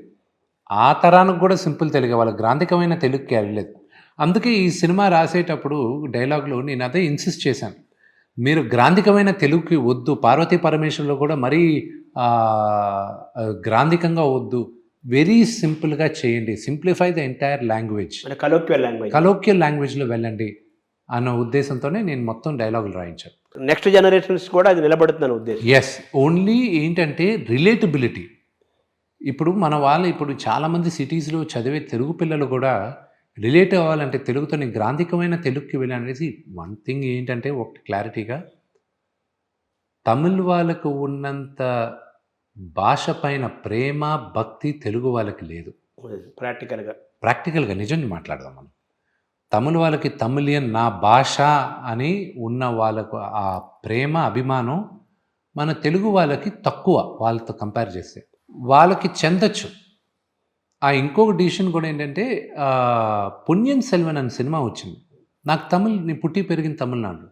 ఆ తరానికి కూడా సింపుల్ తెలుగే, వాళ్ళ గ్రాంధికమైన తెలుగుకి వెళ్ళలేదు. అందుకే ఈ సినిమా రాసేటప్పుడు డైలాగ్లో నేను అదే ఇన్సిస్ట్ చేశాను, మీరు గ్రాంధికమైన తెలుగుకి వద్దు, పార్వతీ పరమేశ్వరులో కూడా మరీ గ్రాంధికంగా వద్దు, వెరీ సింపుల్గా చేయండి, సింప్లిఫై ద ఎంటైర్ లాంగ్వేజ్, కలోక్యల్ లాంగ్వేజ్లో వెళ్ళండి అన్న ఉద్దేశంతోనే నేను మొత్తం డైలాగులు రాయించాను. నెక్స్ట్ జనరేషన్స్ కూడా అది నిలబడుతుందని ఉద్దేశం. ఎస్, ఓన్లీ ఏంటంటే రిలేటబిలిటీ. ఇప్పుడు మన వాళ్ళు ఇప్పుడు చాలామంది సిటీస్లో చదివే తెలుగు పిల్లలు కూడా రిలేట్ అవ్వాలంటే తెలుగుతోని గ్రాంధికమైన తెలుగుకి వెళ్ళనేసి వన్ థింగ్ ఏంటంటే ఒకటి క్లారిటీగా, తమిళ్ వాళ్ళకు ఉన్నంత భాష పైన ప్రేమ భక్తి తెలుగు వాళ్ళకి లేదు. ప్రాక్టికల్గా నిజంగా మాట్లాడదాం మనం. తమిళ వాళ్ళకి తమిళియన్ నా భాష అని ఉన్న వాళ్ళకు ఆ ప్రేమ అభిమానం మన తెలుగు వాళ్ళకి తక్కువ, వాళ్ళతో కంపేర్ చేస్తే వాళ్ళకి చెందొచ్చు. ఆ ఇంకొక డిసిషన్ కూడా ఏంటంటే పొన్నియిన్ సెల్వన్ అనే సినిమా వచ్చింది. నాకు నేను పుట్టి పెరిగిన తమిళనాడు.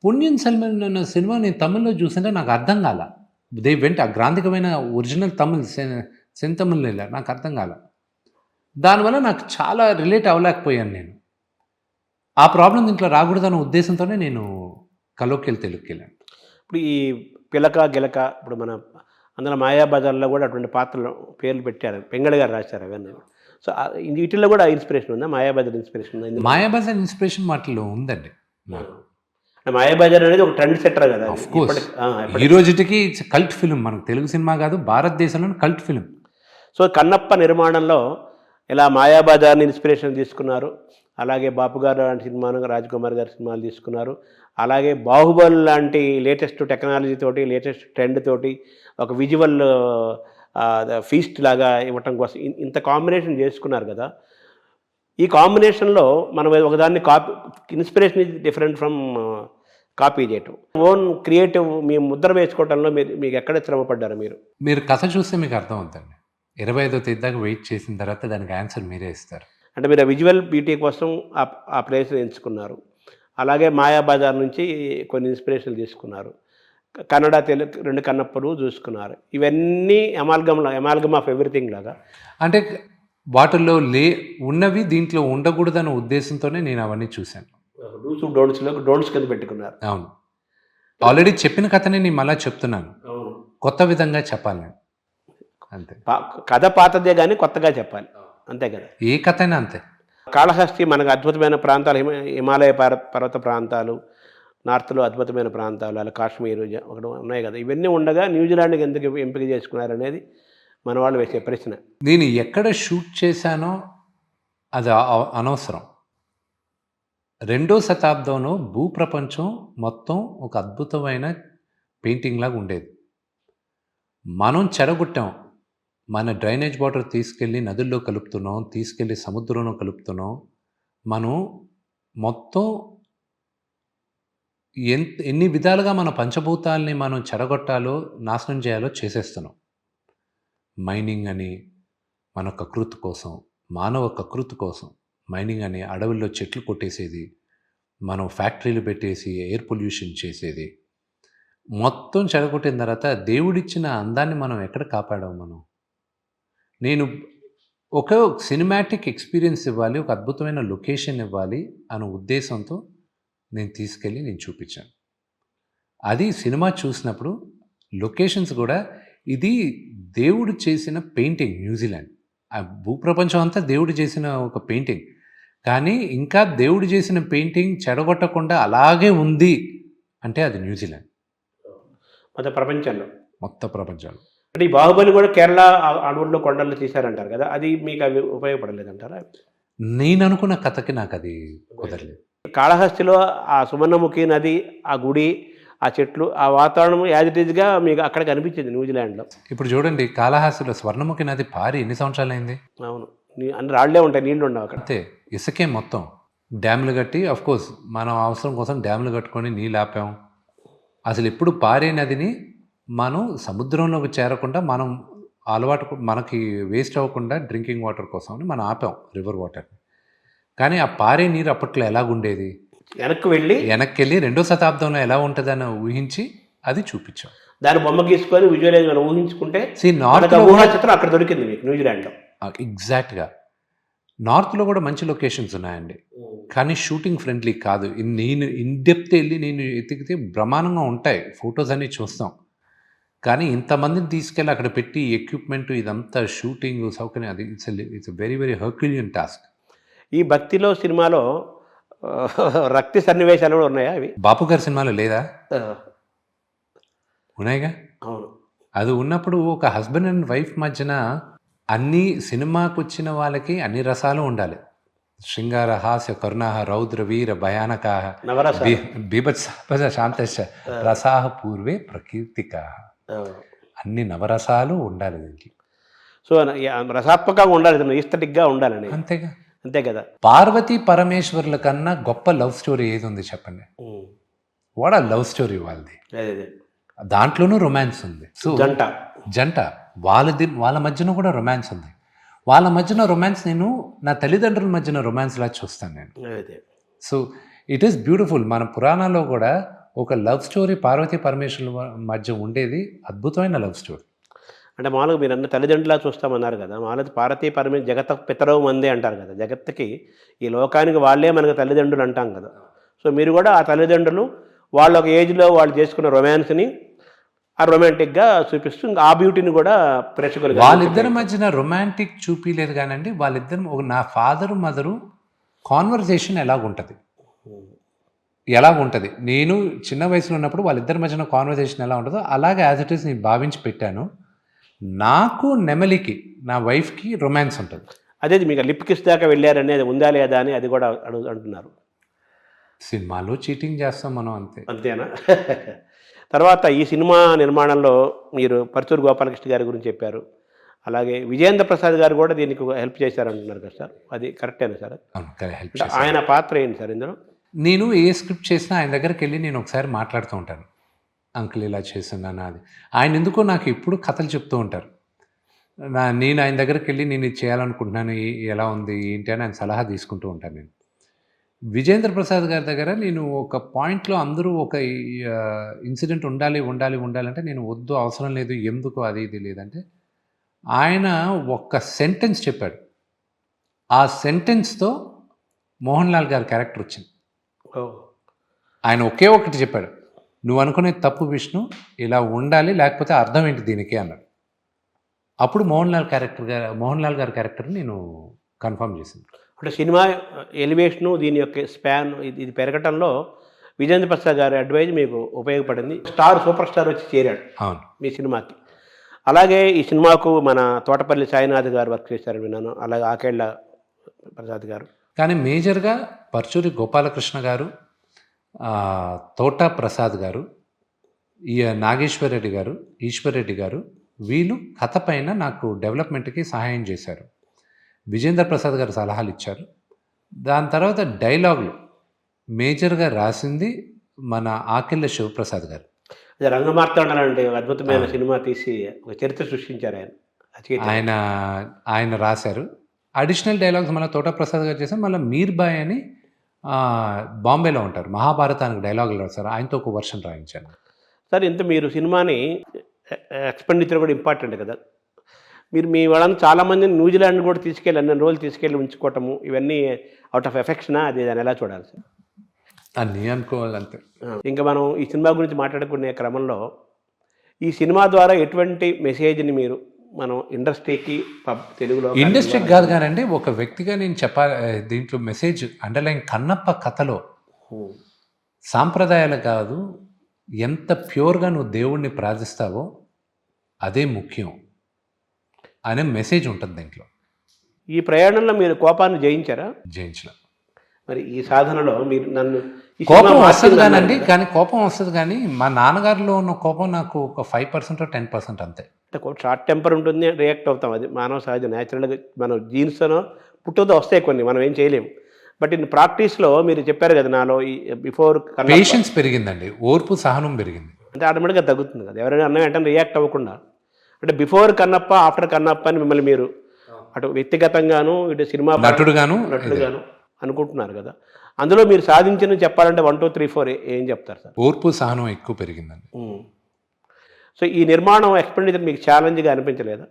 పొన్నియిన్ సెల్వన్ అన్న సినిమా నేను తమిళ్లో చూసింటే నాకు అర్థం కాల. ఆ గ్రాంధికమైన ఒరిజినల్ తమిళ్ సెంతమిళ్ నాకు అర్థం కాల. దానివల్ల నాకు చాలా రిలేట్ అవ్వలేకపోయాను నేను. ఆ ప్రాబ్లం దీంట్లో రాకూడదన్న ఉద్దేశంతోనే నేను కలోక్యల్ తెలుగుకి వెళ్ళాను. ఇప్పుడు ఈ పిలక గిలక ఇప్పుడు మన అందులో మాయాబజార్లో కూడా అటువంటి పాత్రలు పేర్లు పెట్టారు, పెంగళ గారు రాశారు అవన్నీ. సో వీటిల్లో కూడా ఇన్స్పిరేషన్ ఉందా? మాయాబజార్ ఇన్స్పిరేషన్ ఉందా? మాయాబజార్ ఇన్స్పిరేషన్ వాటిలో ఉందండి. మాయాబజార్ అనేది ఒక ట్రెండ్ సెట్టర్ కదా. ఈ రోజుకి కల్ట్ ఫిలిం, మనకు తెలుగు సినిమా కాదు భారతదేశంలోని కల్ట్ ఫిలిం. సో కన్నప్ప నిర్మాణంలో ఇలా మాయాబజార్ని ఇన్స్పిరేషన్ తీసుకున్నారు, అలాగే బాపు గారు లాంటి సినిమాను, రాజ్ కుమార్ గారి సినిమాలు తీసుకున్నారు, అలాగే బాహుబలి లాంటి లేటెస్ట్ టెక్నాలజీ తోటి, లేటెస్ట్ ట్రెండ్ తోటి ఒక విజువల్ ఫీస్ట్ లాగా ఇవ్వటం కోసం ఇంత కాంబినేషన్ చేసుకున్నారు కదా. ఈ కాంబినేషన్లో మనం ఒకదాన్ని copy, inspiration is different from copy చేయటం. ఓన్ క్రియేటివ్ మీ ముద్ర వేసుకోవడంలో మీకు ఎక్కడ శ్రమపడ్డారు మీరు కథ చూస్తే మీకు అర్థం అవుతుంది. 25వ తేదీ దాకా వెయిట్ చేసిన తర్వాత దానికి ఆన్సర్ మీరే ఇస్తారు. అంటే మీరు విజువల్ బ్యూటీ కోసం ఆ ప్లేస్ని ఎంచుకున్నారు. అలాగే మాయాబజార్ నుంచి కొన్ని ఇన్స్పిరేషన్లు తీసుకున్నారు, కన్నడ తెలుగు 2 కన్నప్పలు చూసుకున్నారు. ఇవన్నీ అమాల్గమ్ ఆఫ్ ఎవ్రీథింగ్ లాగా. అంటే వాటిల్లో ఉన్నవి దీంట్లో ఉండకూడదన్న ఉద్దేశంతోనే నేను అవన్నీ చూశాను. డోంట్స్ కింద పెట్టుకున్నారు. అవును, ఆల్రెడీ చెప్పిన కథని నేను మళ్ళీ చెప్తున్నాను, కొత్త విధంగా చెప్పాలి నేను. అంతే, కథ పాతదే కానీ కొత్తగా చెప్పాలి, అంతే కదా. ఏ కథ అయినా అంతే. కాళహస్తి మనకు అద్భుతమైన ప్రాంతాలు, హిమాలయ పర్వత ప్రాంతాలు, నార్త్లో అద్భుతమైన ప్రాంతాలు, అలా కాశ్మీర్ ఒకటి ఉన్నాయి కదా. ఇవన్నీ ఉండగా న్యూజిలాండ్కి ఎందుకు ఎంపిక చేసుకున్నారనేది మన వాళ్ళు వేసే ప్రశ్న. నేను ఎక్కడ షూట్ చేశానో అది అనవసరం. 2వ శతాబ్దంలో భూప్రపంచం మొత్తం ఒక అద్భుతమైన పెయింటింగ్ లాగా ఉండేది. మనం చెడగొట్టాం, మన డ్రైనేజ్ వాటర్ తీసుకెళ్ళి నదుల్లో కలుపుతున్నాం, తీసుకెళ్ళి సముద్రంలో కలుపుతున్నాం. మనం మొత్తం ఎన్ని విధాలుగా మన పంచభూతాల్ని మనం చెడగొట్టాలో, నాశనం చేయాలో చేసేస్తున్నాం. మైనింగ్ అని, మన కకృతి కోసం, మానవ కకృతి కోసం మైనింగ్ అని అడవుల్లో చెట్లు కొట్టేసేది, మనం ఫ్యాక్టరీలు పెట్టేసి ఎయిర్ పొల్యూషన్ చేసేది, మొత్తం చెడగొట్టిన తర్వాత దేవుడిచ్చిన అందాన్ని మనం ఎక్కడ కాపాడాం మనం? నేను ఒక సినిమాటిక్ ఎక్స్పీరియన్స్ ఇవ్వాలి, ఒక అద్భుతమైన లొకేషన్ ఇవ్వాలి అనే ఉద్దేశంతో నేను చూపించాను. అది సినిమా చూసినప్పుడు లొకేషన్స్ కూడా ఇది దేవుడు చేసిన పెయింటింగ్. న్యూజిలాండ్ ఆ భూప్రపంచం అంతా దేవుడు చేసిన ఒక పెయింటింగ్, కానీ ఇంకా దేవుడు చేసిన పెయింటింగ్ చెడగొట్టకుండా అలాగే ఉంది అంటే అది న్యూజిలాండ్. మొత్తం ప్రపంచంలో అంటే ఈ బాహుబలి కూడా కేరళ అడవుల్లో కొండల్లో తీశారంటారు కదా, అది మీకు అవి ఉపయోగపడలేదంటారా? నేను అనుకున్న కథకి నాకు అది కుదరలేదు. కాళహస్తిలో ఆ సువర్ణముఖి నది, ఆ గుడి, ఆ చెట్లు, ఆ వాతావరణం యాజ్ ఇట్ ఈజ్గా మీకు అక్కడ కనిపించింది న్యూజిలాండ్లో. ఇప్పుడు చూడండి, కాళహస్తిలో స్వర్ణముఖి నది పారి ఎన్ని సంవత్సరాలైంది? అవును, అన్ని రాళ్లే ఉంటాయి, నీళ్లు ఉండవు అక్కడ. అంతే, ఇసుకే మొత్తం. డ్యాములు కట్టి, కోర్స్ మనం అవసరం కోసం డ్యాములు కట్టుకొని నీళ్ళు ఆపాం. అసలు ఎప్పుడు పారే నదిని మనం సముద్రంలోకి చేరకుండా, మనం అలవాటు మనకి వేస్ట్ అవ్వకుండా డ్రింకింగ్ వాటర్ కోసం అని మనం ఆపాం రివర్ వాటర్ని. కానీ ఆ పారే నీరు అప్పట్లో ఎలాగుండేది? వెనక్కి వెళ్ళి 2వ శతాబ్దంలో ఎలా ఉంటుందని ఊహించి అది చూపించాం. దాని బొమ్మ గీసుకొని విజువలైజ్ మనం ఊహించుకుంటే చిత్రం అక్కడ దొరికింది మీకు న్యూజిలాండ్లో. ఎగ్జాక్ట్గా. నార్త్లో కూడా మంచి లొకేషన్స్ ఉన్నాయండి, కానీ షూటింగ్ ఫ్రెండ్లీ కాదు. నేను ఇన్డెప్త్ వెళ్ళి నేను ఎతికితే బ్రహ్మాండంగా ఉంటాయి, ఫొటోస్ అన్నీ చూస్తాం. కానీ ఇంతమందిని తీసుకెళ్ళి అక్కడ పెట్టి ఎక్విప్మెంట్ ఇదంతా షూటింగ్ సౌకర్యం, అది ఇట్స్ వెరీ వెరీ హర్క్యులియన్ టాస్క్. ఈ భక్తిలో సినిమాలో రక్తి సన్నివేశాలు కూడా ఉన్నాయా? అవి బాపు గారి సినిమాలో లేదా? ఉన్నాయిగా. అవును. అది ఉన్నప్పుడు ఒక హస్బెండ్ అండ్ వైఫ్ మధ్యన అన్ని సినిమాకు వచ్చిన వాళ్ళకి అన్ని రసాలు ఉండాలి. శృంగార, హాస్య, కరుణాహ, రౌద్ర, వీర, భయానక, బీభత్స, శాంతశ్చ రసాహ పూర్వే ప్రకీర్తిక, అన్ని నవరసాలు ఉండాలి దీనికి. సో రసాత్మకంగా ఉండాలి, ఈస్థెటిక్గా ఉండాలని. అంతే కదా. పార్వతీ పరమేశ్వర్ల కన్నా గొప్ప లవ్ స్టోరీ ఏది ఉంది చెప్పండి? వాట్ ఆ లవ్ స్టోరీ వాళ్ళది. దాంట్లోనూ రొమాన్స్ ఉంది. సో జంట వాళ్ళ మధ్యన కూడా రొమాన్స్ ఉంది. వాళ్ళ మధ్యన రొమాన్స్ నేను నా తల్లిదండ్రుల మధ్యన రొమాన్స్ లా చూస్తాను నేను. So it is beautiful. మన పురాణాల్లో కూడా ఒక లవ్ స్టోరీ పార్వతీ పరమేశ్వరుల మధ్య ఉండేది అద్భుతమైన లవ్ స్టోరీ. అంటే మామూలుగా మీరు అన్న తల్లిదండ్రులా చూస్తామన్నారు కదా, మామూలు పార్వతీ పరమేశ్వర జగత పితరవు మందే అంటారు కదా, జగత్తుకి ఈ లోకానికి వాళ్ళే మనకు తల్లిదండ్రులు అంటాం కదా. సో మీరు కూడా ఆ తల్లిదండ్రులు వాళ్ళ ఒక ఏజ్లో వాళ్ళు చేసుకున్న రొమాన్స్ని ఆ రొమాంటిక్గా చూపిస్తూ ఇంకా ఆ బ్యూటీని కూడా ప్రేక్షకులు. వాళ్ళిద్దరి మధ్యన రొమాంటిక్ చూపించలేదు కానండి, వాళ్ళిద్దరు నా ఫాదరు మదరు కాన్వర్జేషన్ ఎలాగుంటుంది నేను చిన్న వయసులో ఉన్నప్పుడు వాళ్ళిద్దరి మధ్యన కాన్వర్జేషన్ ఎలా ఉంటుందో అలాగే యాజ్ ఇట్ ఈస్ నేను భావించి పెట్టాను. నాకు నెమలికి నా వైఫ్కి రొమాన్స్ ఉంటుంది. అదే మీకు లిప్ కిస్ దాకా వెళ్ళారనేది ఉందా లేదా అని అది కూడా అంటున్నారు. సినిమాలో చీటింగ్ చేస్తాం మనం, అంతేనా? తర్వాత ఈ సినిమా నిర్మాణంలో మీరు పరుచూరు గోపాలకృష్ణ గారి గురించి చెప్పారు, అలాగే విజయేంద్ర ప్రసాద్ గారు కూడా దీనికి హెల్ప్ చేశారంటున్నారు కదా సార్, అది కరెక్టేనా సార్? ఆయన పాత్ర ఏంటి సార్ ఇందులో? నేను ఏ స్క్రిప్ట్ చేసినా ఆయన దగ్గరికి వెళ్ళి నేను ఒకసారి మాట్లాడుతూ ఉంటాను, అంకుల్ ఇలా చేస్తున్నాను అది. ఆయన ఎందుకో నాకు ఎప్పుడు కథలు చెప్తూ ఉంటారు. నేను ఆయన దగ్గరికి వెళ్ళి నేను ఇది చేయాలనుకుంటున్నాను, ఎలా ఉంది ఏంటి అని ఆయన సలహా తీసుకుంటూ ఉంటాను. నేను విజయేంద్ర ప్రసాద్ గారి దగ్గర నేను ఒక పాయింట్లో అందరూ ఒక ఇన్సిడెంట్ ఉండాలి అంటే నేను వద్దు, అవసరం లేదు, ఎందుకు అది ఇది లేదంటే ఆయన ఒక్క సెంటెన్స్ చెప్పాడు. ఆ సెంటెన్స్తో మోహన్ లాల్ గారి క్యారెక్టర్ వచ్చింది. ఆయన ఒకే ఒకటి చెప్పాడు, నువ్వు అనుకునే తప్పు విష్ణు, ఇలా ఉండాలి, లేకపోతే అర్థం ఏంటి దీనికి అన్నాడు. అప్పుడు మోహన్ లాల్ గారి క్యారెక్టర్ నేను కన్ఫర్మ్ చేసింది. అంటే సినిమా ఎలివేషను దీని యొక్క స్పాన్ ఇది పెరగటంలో విజయేంద్ర ప్రసాద్ గారి అడ్వైజ్ మీకు ఉపయోగపడింది. సూపర్ స్టార్ వచ్చి చేరాడు అవును మీ సినిమాకి. అలాగే ఈ సినిమాకు మన తోటపల్లి సాయినాథ్ గారు వర్క్ చేశారని విన్నాను, అలాగే ఆకేళ్ల ప్రసాద్ గారు. కానీ మేజర్గా పరుచూరి గోపాలకృష్ణ గారు, తోట ప్రసాద్ గారు, నాగేశ్వరరెడ్డి గారు, ఈశ్వర్రెడ్డి గారు, వీళ్ళు కథ పైన నాకు డెవలప్మెంట్కి సహాయం చేశారు. విజయేంద్ర ప్రసాద్ గారు సలహాలు ఇచ్చారు. దాని తర్వాత డైలాగులు మేజర్గా రాసింది మన ఆకెళ్ళ శివప్రసాద్ గారు. రంగమార్తాండ అంటే అద్భుతమైన సినిమా తీసి ఒక చరిత్ర సృష్టించారు ఆయన రాశారు. అడిషనల్ డైలాగ్స్ మన తోట ప్రసాద్ గారు చేసాం. మళ్ళీ మీర్ బాయ్ అని బాంబేలో ఉంటారు, మహాభారతానికి డైలాగులు రాస్తారు, ఆయనతో ఒక వర్షన్ రాయించాను. సార్ ఇంత మీరు సినిమాని ఎక్స్పెండిచర్ కూడా ఇంపార్టెంట్ కదా. మీరు మీ వాళ్ళని చాలామందిని న్యూజిలాండ్ కూడా తీసుకెళ్ళి అన్ని రోజులు తీసుకెళ్ళి ఉంచుకోవటము ఇవన్నీ అవుట్ ఆఫ్ ఎఫెక్షనా, అది దాన్ని ఎలా చూడాలి సార్? అన్నీ అనుకోవాలంతే. ఇంకా మనం ఈ సినిమా గురించి మాట్లాడుకునే క్రమంలో ఈ సినిమా ద్వారా ఎటువంటి మెసేజ్ని మీరు మనం ఇండస్ట్రీకి తెలుగులో ఇండస్ట్రీకి కాదు కానండి, ఒక వ్యక్తిగా నేను చెప్పాలి దీంట్లో మెసేజ్ అండర్లైన్ కన్నప్ప కథలో సాంప్రదాయాలు కాదు, ఎంత ప్యూర్గా నువ్వు దేవుణ్ణి ప్రార్థిస్తావో అదే ముఖ్యం అనే మెసేజ్ ఉంటుంది దీంట్లో. ఈ ప్రయాణంలో మీరు కోపాన్ని జయించారా? జయించడం. మరి ఈ సాధనలో మీరు నన్ను కోపం వస్తుంది కానండి, కానీ కోపం వస్తుంది కానీ మా నాన్నగారిలో ఉన్న కోపం నాకు ఒక 5% 10% అంతే. షార్ట్ టెంపర్ ఉంటుంది, రియాక్ట్ అవుతాం, అది మానవ సహజం, న్యాచురల్గా మన జీన్స్లో పుట్టుతో వస్తాయి కొన్ని, మనం ఏం చేయలేము. బట్ ఇన్ ప్రాక్టీస్లో మీరు చెప్పారు కదా, నాలో ఈ బిఫోర్ పేషెన్స్ పెరిగిందండి, ఓర్పు సహనం పెరిగింది, అంటే ఆటోమేటిక్గా తగ్గుతుంది కదా. ఎవరైనా అన్న వెంటనే రియాక్ట్ అవ్వకుండా, అంటే బిఫోర్ కన్నప్ప ఆఫ్టర్ కన్నప్ప అని మిమ్మల్ని మీరు అటు వ్యక్తిగతంగాను ఇటు సినిమా నటుడుగాను అనుకుంటున్నారు కదా. అందులో మీరు సాధించిన చెప్పాలంటే 1 2 3 4 ఏం చెప్తారు సార్? ఓర్పు సహనం ఎక్కువ పెరిగిందండి. సో ఈ నిర్మాణం ఎక్స్పెండిచర్ మీకు ఛాలెంజ్గా అనిపించలేదా?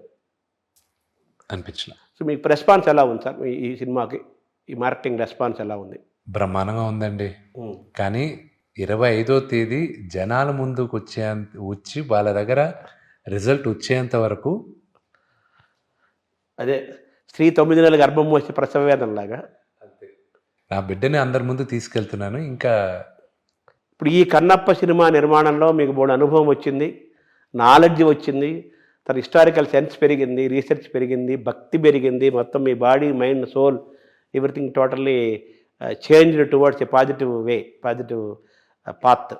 అనిపించలే. సో మీకు రెస్పాన్స్ ఎలా ఉంది సార్ ఈ సినిమాకి? ఈ మార్కెటింగ్ రెస్పాన్స్ ఎలా ఉంది? బ్రహ్మాండంగా ఉందండి. కానీ 25వ తేదీ జనాల ముందుకు వచ్చి వాళ్ళ దగ్గర రిజల్ట్ వచ్చేంత వరకు అదే స్త్రీ 9 నెలల గర్భం వచ్చి ప్రసవ వేదనలాగా నా బిడ్డని అందరి ముందు తీసుకెళ్తున్నాను. ఇంకా ఇప్పుడు ఈ కన్నప్ప సినిమా నిర్మాణంలో మీకు బోడు అనుభవం వచ్చింది, నాలెడ్జ్ వచ్చింది, తన హిస్టారికల్ సెన్స్ పెరిగింది, రీసెర్చ్ పెరిగింది, భక్తి పెరిగింది, మొత్తం మీ body mind soul everything totally changed towards a positive way, positive path.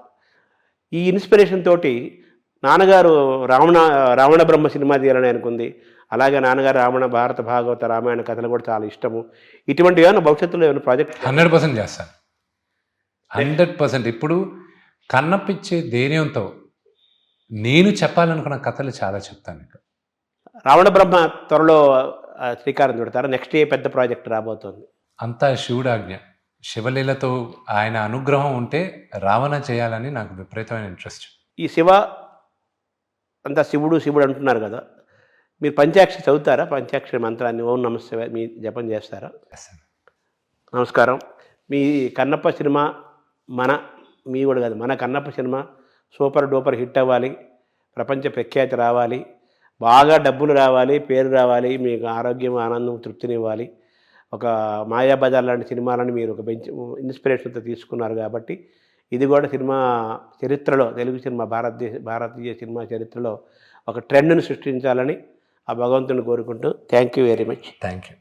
ఈ ఇన్స్పిరేషన్ తోటి నాన్నగారు రావణ బ్రహ్మ సినిమా తీయాలని అనుకుంది, అలాగే నాన్నగారు భారత భాగవత రామాయణ కథలు కూడా చాలా ఇష్టము. ఇటువంటి ఏమైనా భవిష్యత్తులో ఏమైనా ప్రాజెక్ట్? 100% చేస్తాను, 100%. ఇప్పుడు కన్నప్పిచ్చే ధైర్యంతో నేను చెప్పాలనుకున్న కథలు చాలా చెప్తాను. ఇక రావణ బ్రహ్మ త్వరలో శ్రీకారం చుడతారా? నెక్స్ట్ ఏ పెద్ద ప్రాజెక్ట్ రాబోతోంది? అంతా శివుడాజ్ఞ, శివలీలతో ఆయన అనుగ్రహం ఉంటే రావణ చేయాలని నాకు విపరీతమైన ఇంట్రెస్ట్. ఈ శివ అంతా శివుడు శివుడు అంటున్నారు కదా, మీరు పంచాక్షరి చదువుతారా? పంచాక్షరి మంత్రాన్ని ఓం నమస్తే మీ జపం చేస్తారా? నమస్కారం. మీ కన్నప్ప సినిమా మీ కూడా కాదు, మన Kannappa cinema super duper hit అవ్వాలి, ప్రపంచ ప్రఖ్యాతి రావాలి, బాగా డబ్బులు రావాలి, పేరు రావాలి, మీకు ఆరోగ్యం ఆనందం తృప్తినివ్వాలి. ఒక మాయాబజార్ లాంటి సినిమాలను మీరు ఒక ఇన్స్పిరేషన్తో తీసుకున్నారు కాబట్టి ఇది కూడా సినిమా చరిత్రలో, తెలుగు సినిమా భారతీయ సినిమా చరిత్రలో ఒక ట్రెండ్ను సృష్టించాలని ఆ భగవంతుని కోరుకుంటూ thank you very much. Thank you.